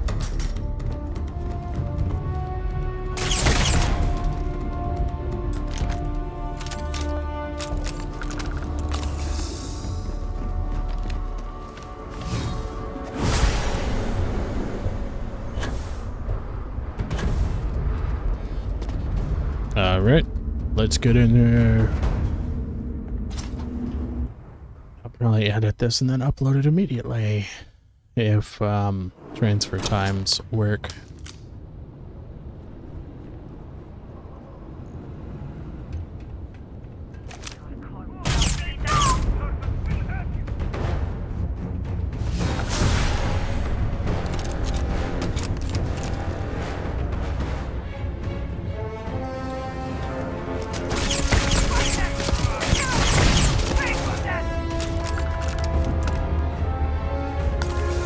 Alright, let's get in there. I'll probably edit this and then upload it immediately. if transfer times work.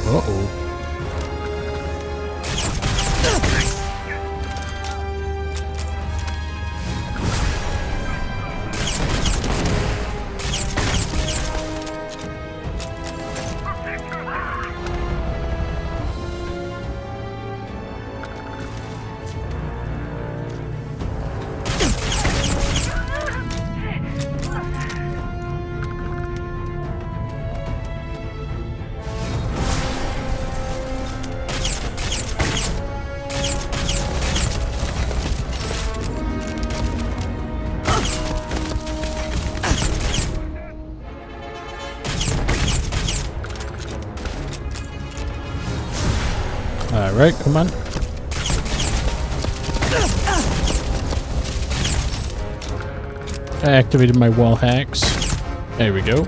Uh-oh. Alright, come on. I activated my wall hacks. There we go.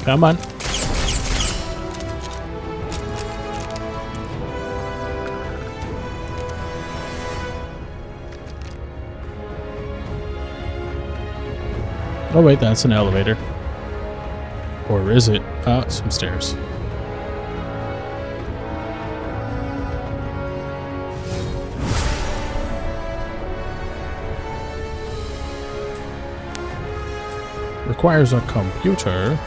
Come on. Oh wait, that's an elevator. Or is it? Oh, some stairs. Requires a computer.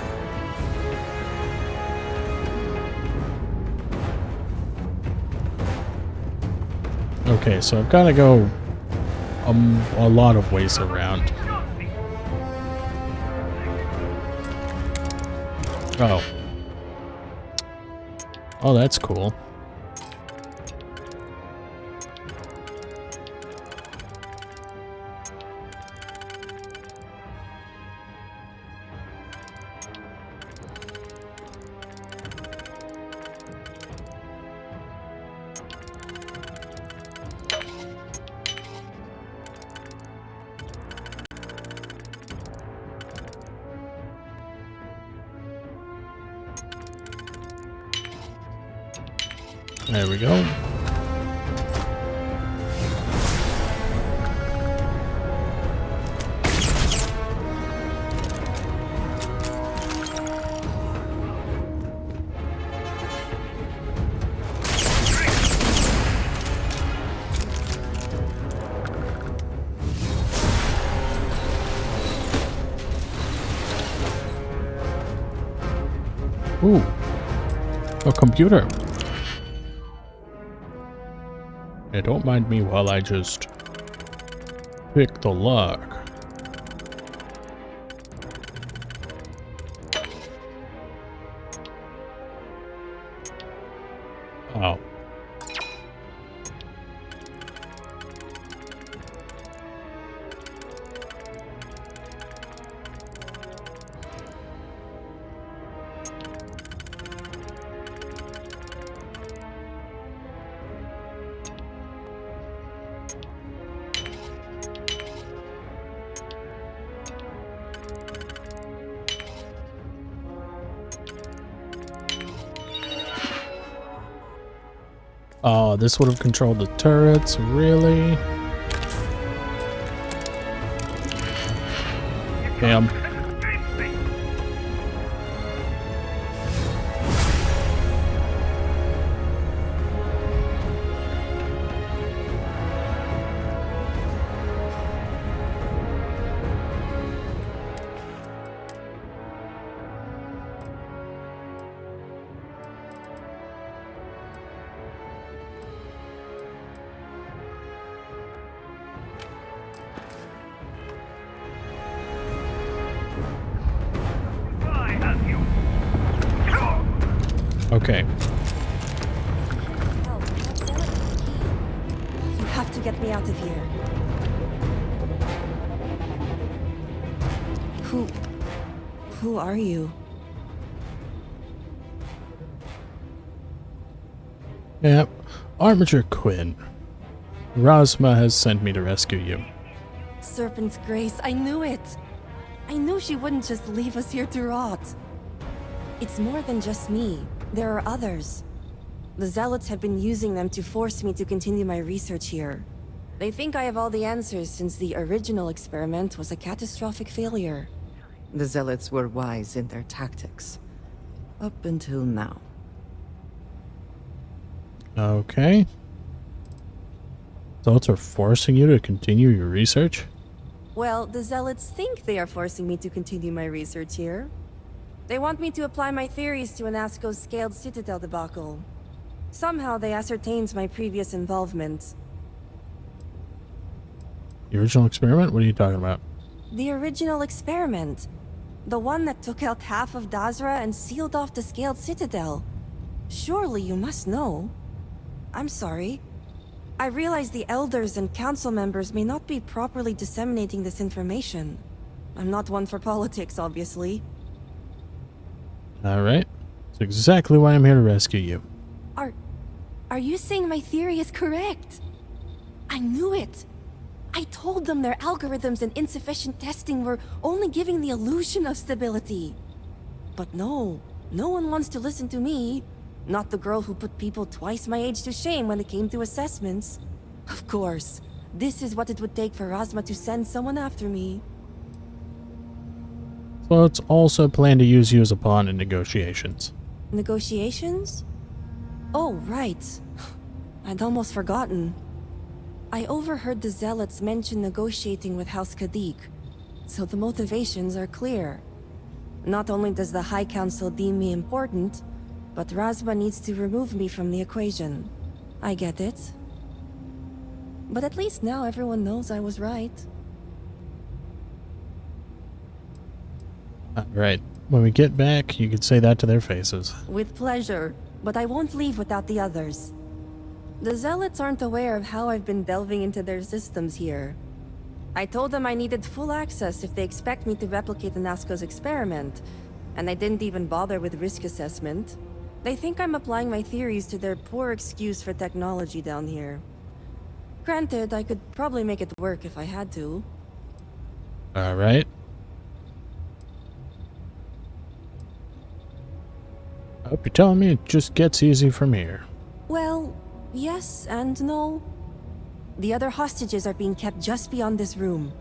Okay, so I've got to go a lot of ways around. Oh. Oh, that's cool. There we go. Ooh, a computer. Yeah, don't mind me while I just pick the lock. Oh. Oh, this would have controlled the turrets, really? Damn. Okay. You have to get me out of here. Who are you? Yep. Armiger Quinn. Rosma has sent me to rescue you. Serpent's Grace, I knew it! I knew she wouldn't just leave us here to rot. It's more than just me. There are others. The Zealots have been using them to force me to continue my research here. They think I have all the answers since the original experiment was a catastrophic failure. The Zealots were wise in their tactics. Up until now. Okay. Zealots are forcing you to continue your research? Well, the Zealots think they are forcing me to continue my research here. They want me to apply my theories to Anasco's scaled citadel debacle. Somehow they ascertained my previous involvement. The original experiment? What are you talking about? The original experiment. The one that took out half of Dazra and sealed off the scaled citadel. Surely you must know. I'm sorry. I realize the elders and council members may not be properly disseminating this information. I'm not one for politics, obviously. Alright. That's exactly why I'm here to rescue you. Are you saying my theory is correct? I knew it! I told them their algorithms and insufficient testing were only giving the illusion of stability. But no one wants to listen to me. Not the girl who put people twice my age to shame when it came to assessments. Of course, this is what it would take for Rosma to send someone after me. So it's also plan to use you as a pawn in negotiations. Negotiations? Oh, right. I'd almost forgotten. I overheard the Zealots mention negotiating with House Kadik, so the motivations are clear. Not only does the High Council deem me important, but Rosma needs to remove me from the equation. I get it. But at least now everyone knows I was right. Alright. When we get back, you could say that to their faces. With pleasure, but I won't leave without the others. The Zealots aren't aware of how I've been delving into their systems here. I told them I needed full access if they expect me to replicate Anasco's experiment, and I didn't even bother with risk assessment. They think I'm applying my theories to their poor excuse for technology down here. Granted, I could probably make it work if I had to. Alright. I hope you're telling me it just gets easy from here. Well, yes and no. The other hostages are being kept just beyond this room.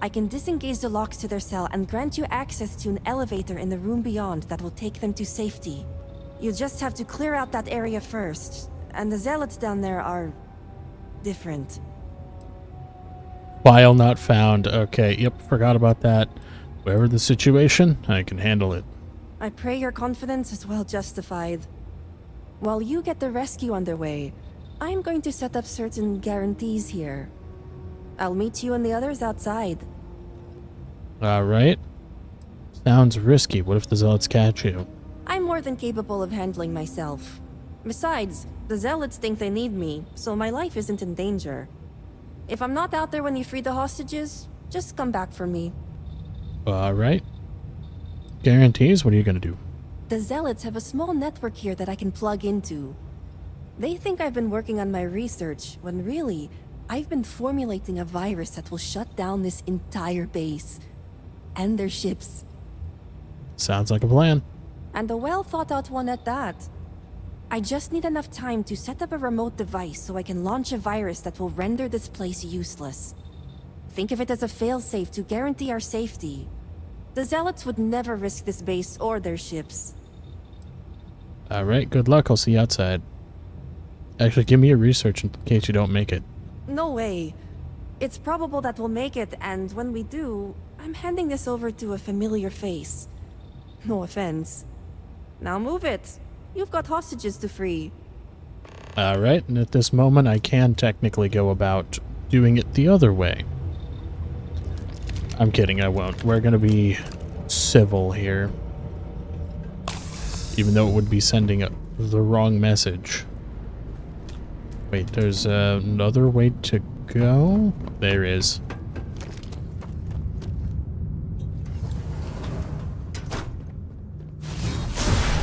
I can disengage the locks to their cell and grant you access to an elevator in the room beyond that will take them to safety. You just have to clear out that area first, and the Zealots down there are different. File not found. Okay, yep, forgot about that. Whatever the situation, I can handle it. I pray your confidence is well justified. While you get the rescue underway, I'm going to set up certain guarantees here. I'll meet you and the others outside. Alright. Sounds risky. What if the Zealots catch you? I'm more than capable of handling myself. Besides, the Zealots think they need me, so my life isn't in danger. If I'm not out there when you free the hostages, just come back for me. Alright. Guarantees? What are you gonna do? The Zealots have a small network here that I can plug into. They think I've been working on my research, when really, I've been formulating a virus that will shut down this entire base. And their ships. Sounds like a plan. And a well-thought-out one at that. I just need enough time to set up a remote device so I can launch a virus that will render this place useless. Think of it as a failsafe to guarantee our safety. The Zealots would never risk this base or their ships. Alright, good luck. I'll see you outside. Actually, give me your research in case you don't make it. No way. It's probable that we'll make it, and when we do, I'm handing this over to a familiar face. No offense. Now move it. You've got hostages to free. Alright, and at this moment I can technically go about doing it the other way. I'm kidding, I won't. We're gonna be civil here. Even though it would be sending the wrong message. Wait, there's another way to go? There is.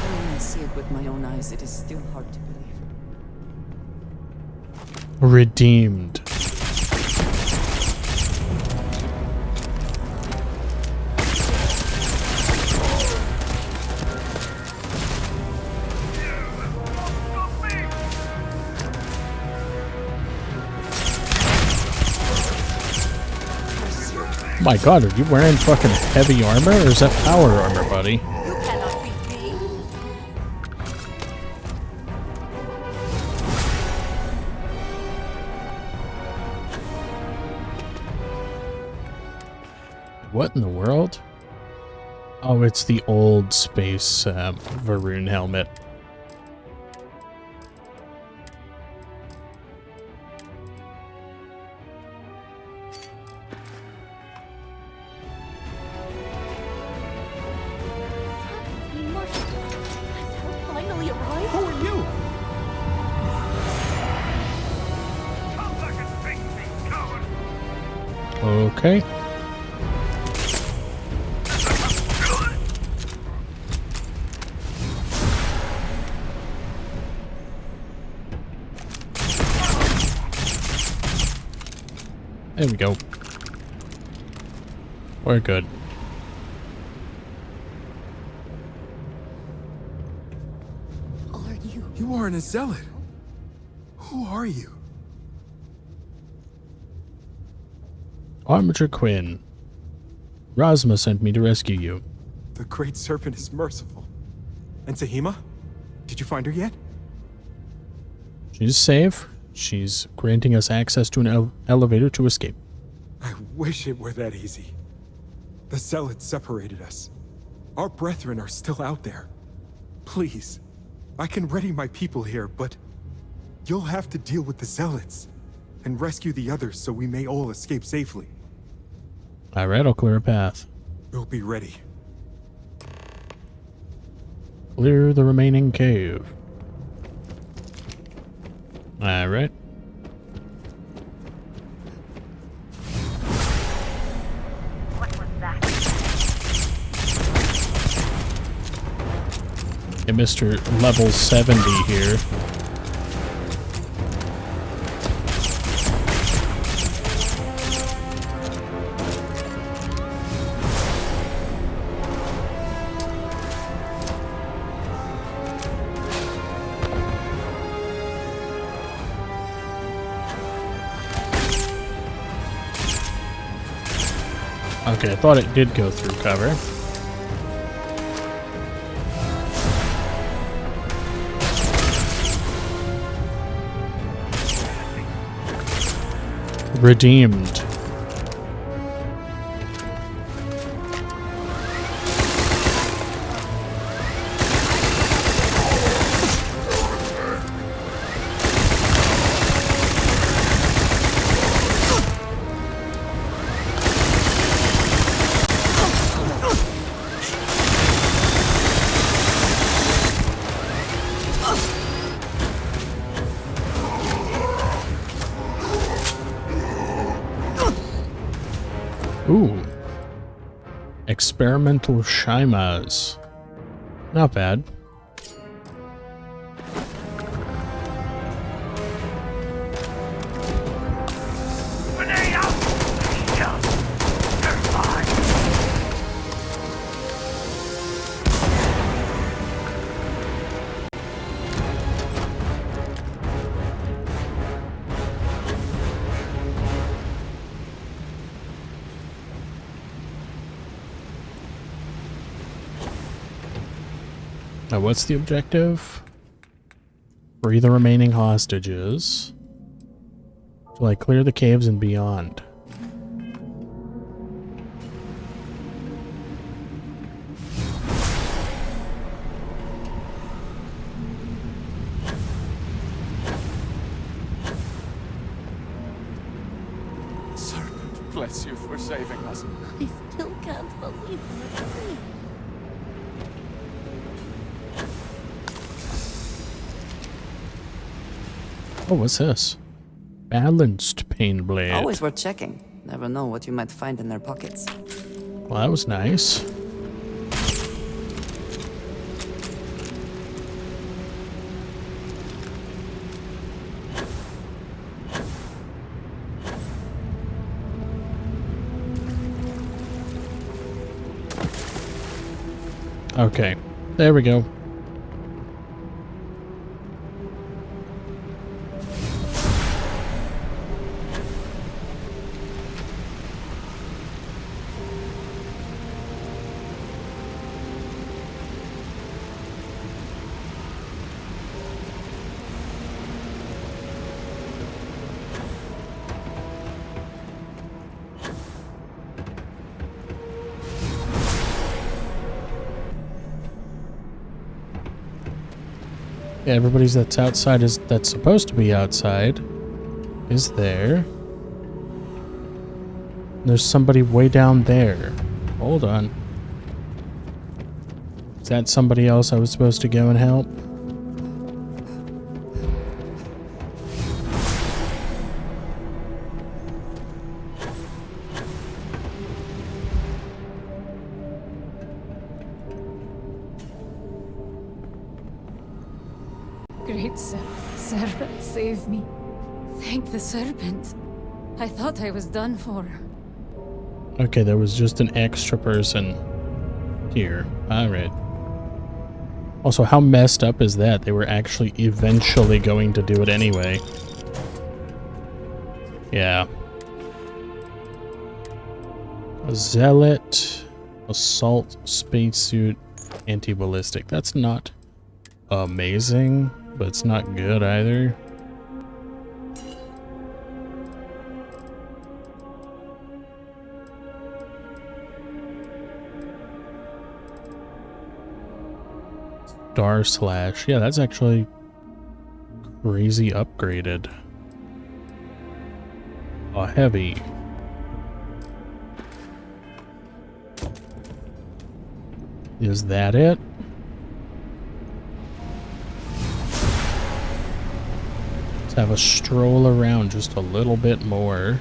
When I see it with my own eyes, it is still hard to believe. Redeemed. My god, are you wearing fucking heavy armor, or is that power armor, buddy? You cannot beat me. What in the world? Oh, it's the old space Varun helmet. Finally arrived? Who are you? Okay. There we go. We're good. Are you? You aren't a zealot. Who are you? Armiger Quinn. Rosma sent me to rescue you. The Great Serpent is merciful. And Tahima? Did you find her yet? She's safe. She's granting us access to an elevator to escape. I wish it were that easy. The zealots separated us. Our brethren are still out there. Please, I can ready my people here, but you'll have to deal with the zealots and rescue the others so we may all escape safely. Alright, I'll clear a path. We'll be ready. Clear the remaining cave. Alright. What was that? Hey, Mr. Level 70 here. Okay, I thought it did go through cover. Redeemed. Ooh. Experimental Shimas. Not bad. Now, what's the objective? Free the remaining hostages. Till I clear the caves and beyond. Serpent, bless you for saving us. I still can't believe it. Oh, what's this? Balanced pain blade. Always worth checking. Never know what you might find in their pockets. Well, that was nice. Okay, there we go. Yeah, everybody's that's outside that's supposed to be outside is there. There's somebody way down there. Hold on. Is that somebody else I was supposed to go and help? Great serpent, save me. Thank the serpent. I thought I was done for. Okay, there was just an extra person here. Alright. Also, how messed up is that? They were actually eventually going to do it anyway. Yeah. A zealot, assault, spacesuit, anti-ballistic. That's not amazing, but it's not good either. Star Slash. Yeah, that's actually crazy upgraded. Oh, heavy. Is that it? Let's have a stroll around just a little bit more.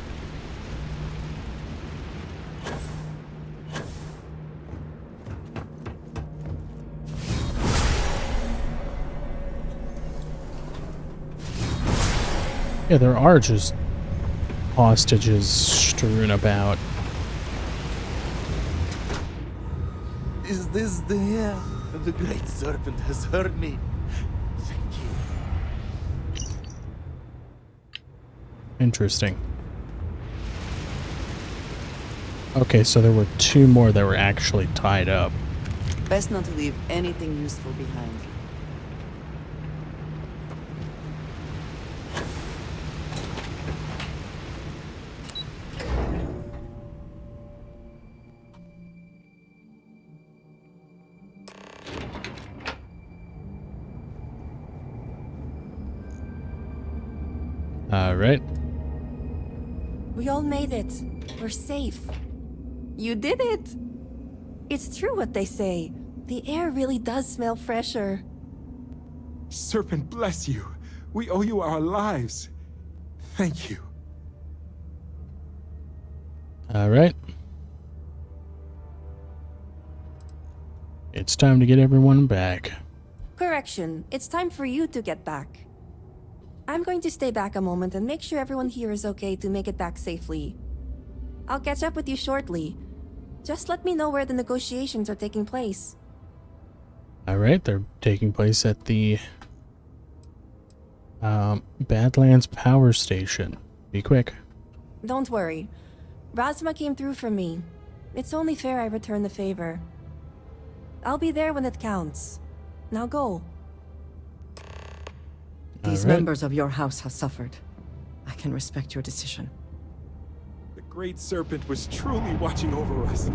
Yeah, there are just hostages strewn about. Is this the air? The great serpent has heard me. Thank you. Interesting. Okay, so there were two more that were actually tied up. Best not to leave anything useful behind. Alright. We all made it. We're safe. You did it! It's true what they say. The air really does smell fresher. Serpent bless you. We owe you our lives. Thank you. Alright. It's time to get everyone back. Correction, it's time for you to get back. I'm going to stay back a moment and make sure everyone here is okay to make it back safely. I'll catch up with you shortly. Just let me know where the negotiations are taking place. Alright, they're taking place at the Badlands Power Station. Be quick. Don't worry. Razma came through for me. It's only fair I return the favor. I'll be there when it counts. Now go. These All right. members of your house have suffered. I can respect your decision. The Great Serpent was truly watching over us.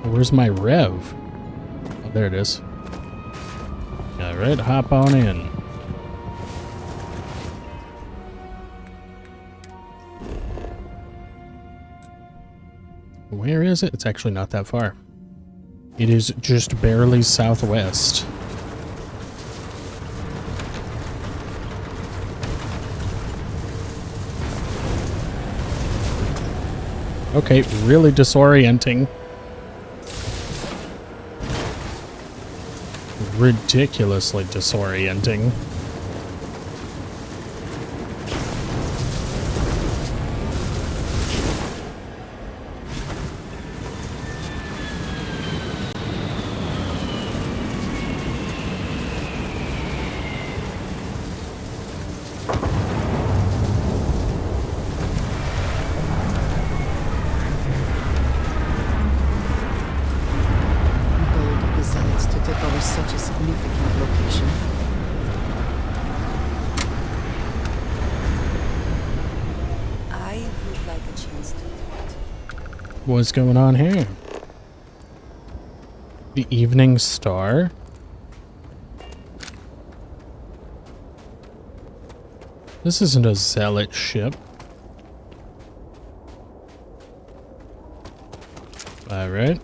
Where's my rev? Oh, there it is. Alright, hop on in. Where is it? It's actually not that far. It is just barely southwest. Okay, really disorienting. Ridiculously disorienting. Bold of the Zealots to take over such a significant location. I would like a chance to thought. What's going on here? The Evening Star? This isn't a zealot ship. Alright.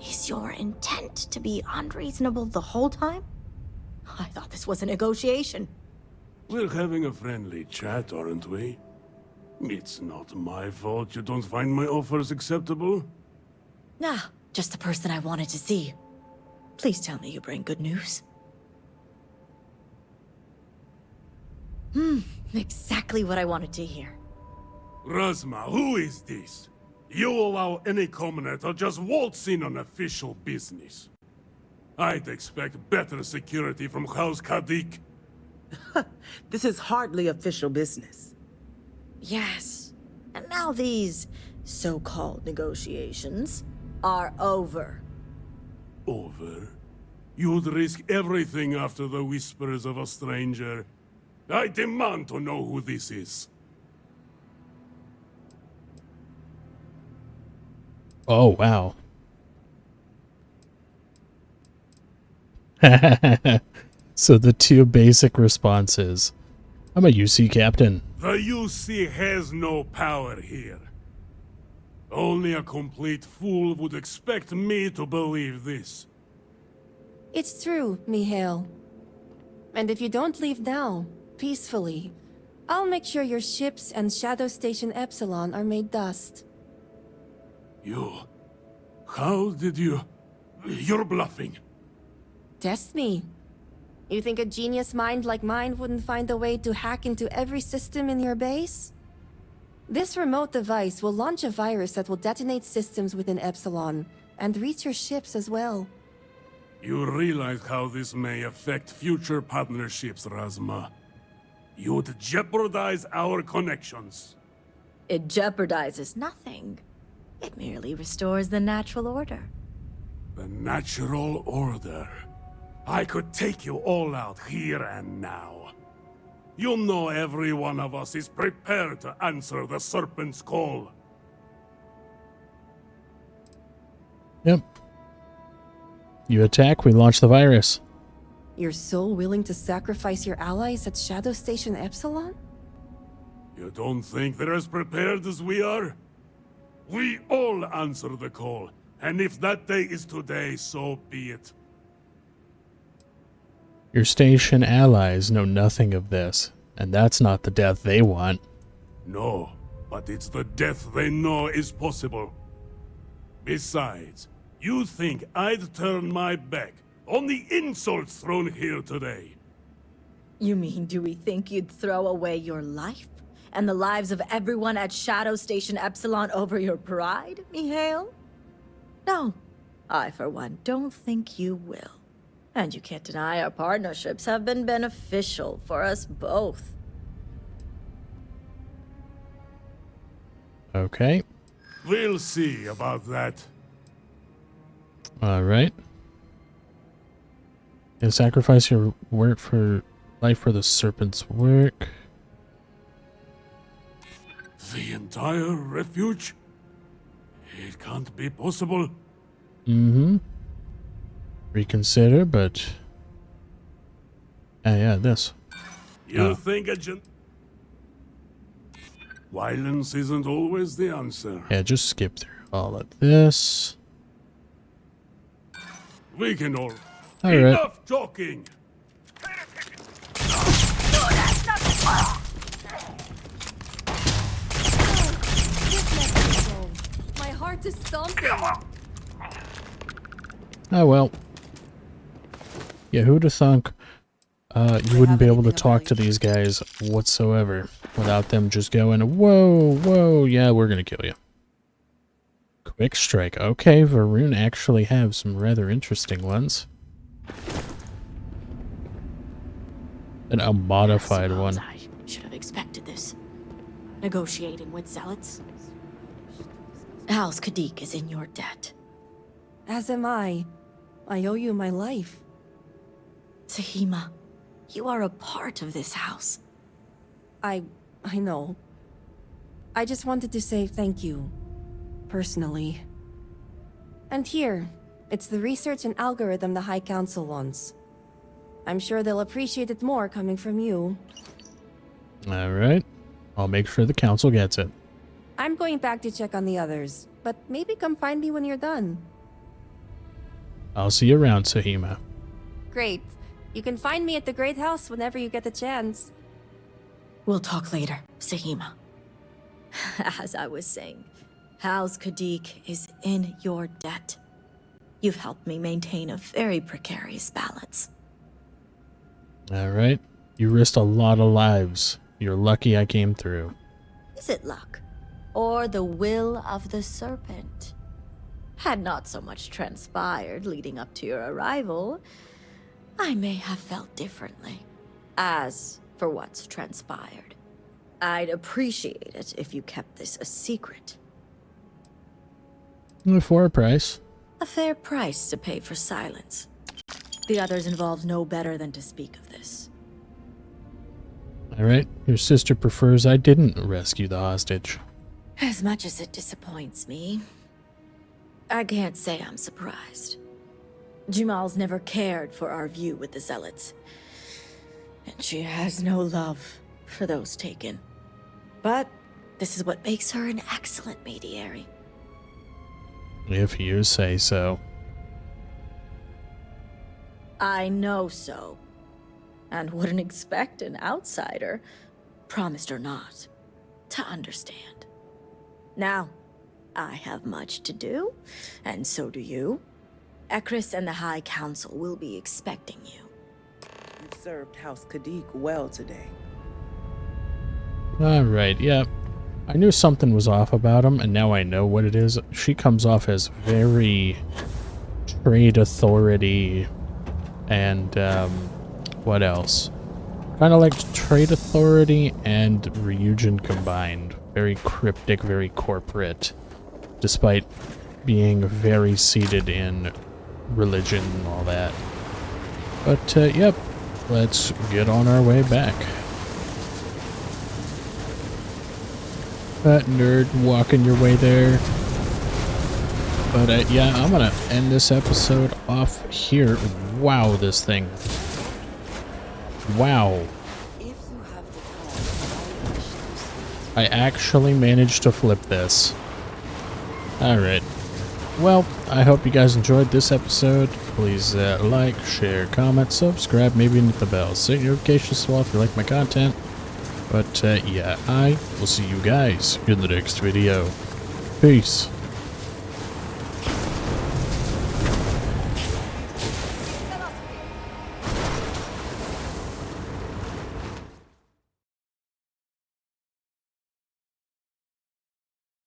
Is your intent to be unreasonable the whole time? I thought this was a negotiation. We're having a friendly chat, aren't we? It's not my fault you don't find my offers acceptable. Nah, just the person I wanted to see. Please tell me you bring good news. Exactly what I wanted to hear. Razma, who is this? You allow any commoner to just waltz in on official business. I'd expect better security from House Kadik. This is hardly official business. Yes. And now these so-called negotiations are over. Over? You'd risk everything after the whispers of a stranger. I demand to know who this is. Oh, wow. So the two basic responses. I'm a UC captain. The UC has no power here. Only a complete fool would expect me to believe this. It's true, Mihail. And if you don't leave now, peacefully, I'll make sure your ships and Shadow Station Epsilon are made dust. You... How did you... You're bluffing. Test me. You think a genius mind like mine wouldn't find a way to hack into every system in your base? This remote device will launch a virus that will detonate systems within Epsilon, and reach your ships as well. You realize how this may affect future partnerships, Razma. You'd jeopardize our connections. It jeopardizes nothing. It merely restores the natural order. The natural order. I could take you all out here and now. You know every one of us is prepared to answer the Serpent's call. Yep. You attack, we launch the virus. You're so willing to sacrifice your allies at Shadow Station Epsilon? You don't think they're as prepared as we are? We all answer the call, and if that day is today, so be it. Your station allies know nothing of this, and that's not the death they want. No, but it's the death they know is possible. Besides, you think I'd turn my back on the insults thrown here today? You mean, do we think you'd throw away your life and the lives of everyone at Shadow Station Epsilon over your pride, Mihail? No, I, for one, don't think you will. And you can't deny our partnerships have been beneficial for us both. Okay. We'll see about that. Alright. And sacrifice your work for life for the serpent's work. The entire refuge? It can't be possible. Mm-hmm. Reconsider, but... yeah, this. You think violence isn't always the answer. Yeah, just skip through all of this. We can all... Alright. Enough talking! My heart is stomping. Oh well. Yeah, who'd have thunk you wouldn't be able to talk to these guys whatsoever without them just going, whoa, whoa, yeah, we're gonna kill you. Quick strike. Okay, Varun actually have some rather interesting ones. And a modified one. I should have expected this. Negotiating with zealots. House Kadik is in your debt. As am I. I owe you my life. Tahima, you are a part of this house. I know. I just wanted to say thank you. Personally. And here, it's the research and algorithm the High Council wants. I'm sure they'll appreciate it more coming from you. Alright. I'll make sure the council gets it. I'm going back to check on the others, but maybe come find me when you're done. I'll see you around, Tahima. Great. You can find me at the Great House whenever you get the chance. We'll talk later, Sahima. As I was saying, House Kadik is in your debt. You've helped me maintain a very precarious balance. Alright. You risked a lot of lives. You're lucky I came through. Is it luck? Or the will of the serpent? Had not so much transpired leading up to your arrival, I may have felt differently. As for what's transpired, I'd appreciate it if you kept this a secret. For a price. A fair price to pay for silence. The others involved know better than to speak of this. Alright, your sister prefers I didn't rescue the hostage. As much as it disappoints me, I can't say I'm surprised. Jamal's never cared for our view with the Zealots. And she has no love for those taken. But this is what makes her an excellent mediary. If you say so. I know so. And wouldn't expect an outsider, promised or not, to understand. Now, I have much to do, and so do you. Ekris and the High Council will be expecting you. You've served House Kadik well today. Alright, yeah. I knew something was off about him, and now I know what it is. She comes off as very trade authority and, what else? Kind of like trade authority and Ryujin combined. Very cryptic, very corporate, despite being very seated in religion and all that. But, yep, let's get on our way back. That nerd walking your way there. But, yeah, I'm gonna end this episode off here. Wow, this thing. Wow. I actually managed to flip this. Alright. Well, I hope you guys enjoyed this episode. Please like, share, comment, subscribe, maybe hit the bell. Set notifications as well if you like my content. But yeah, I will see you guys in the next video. Peace.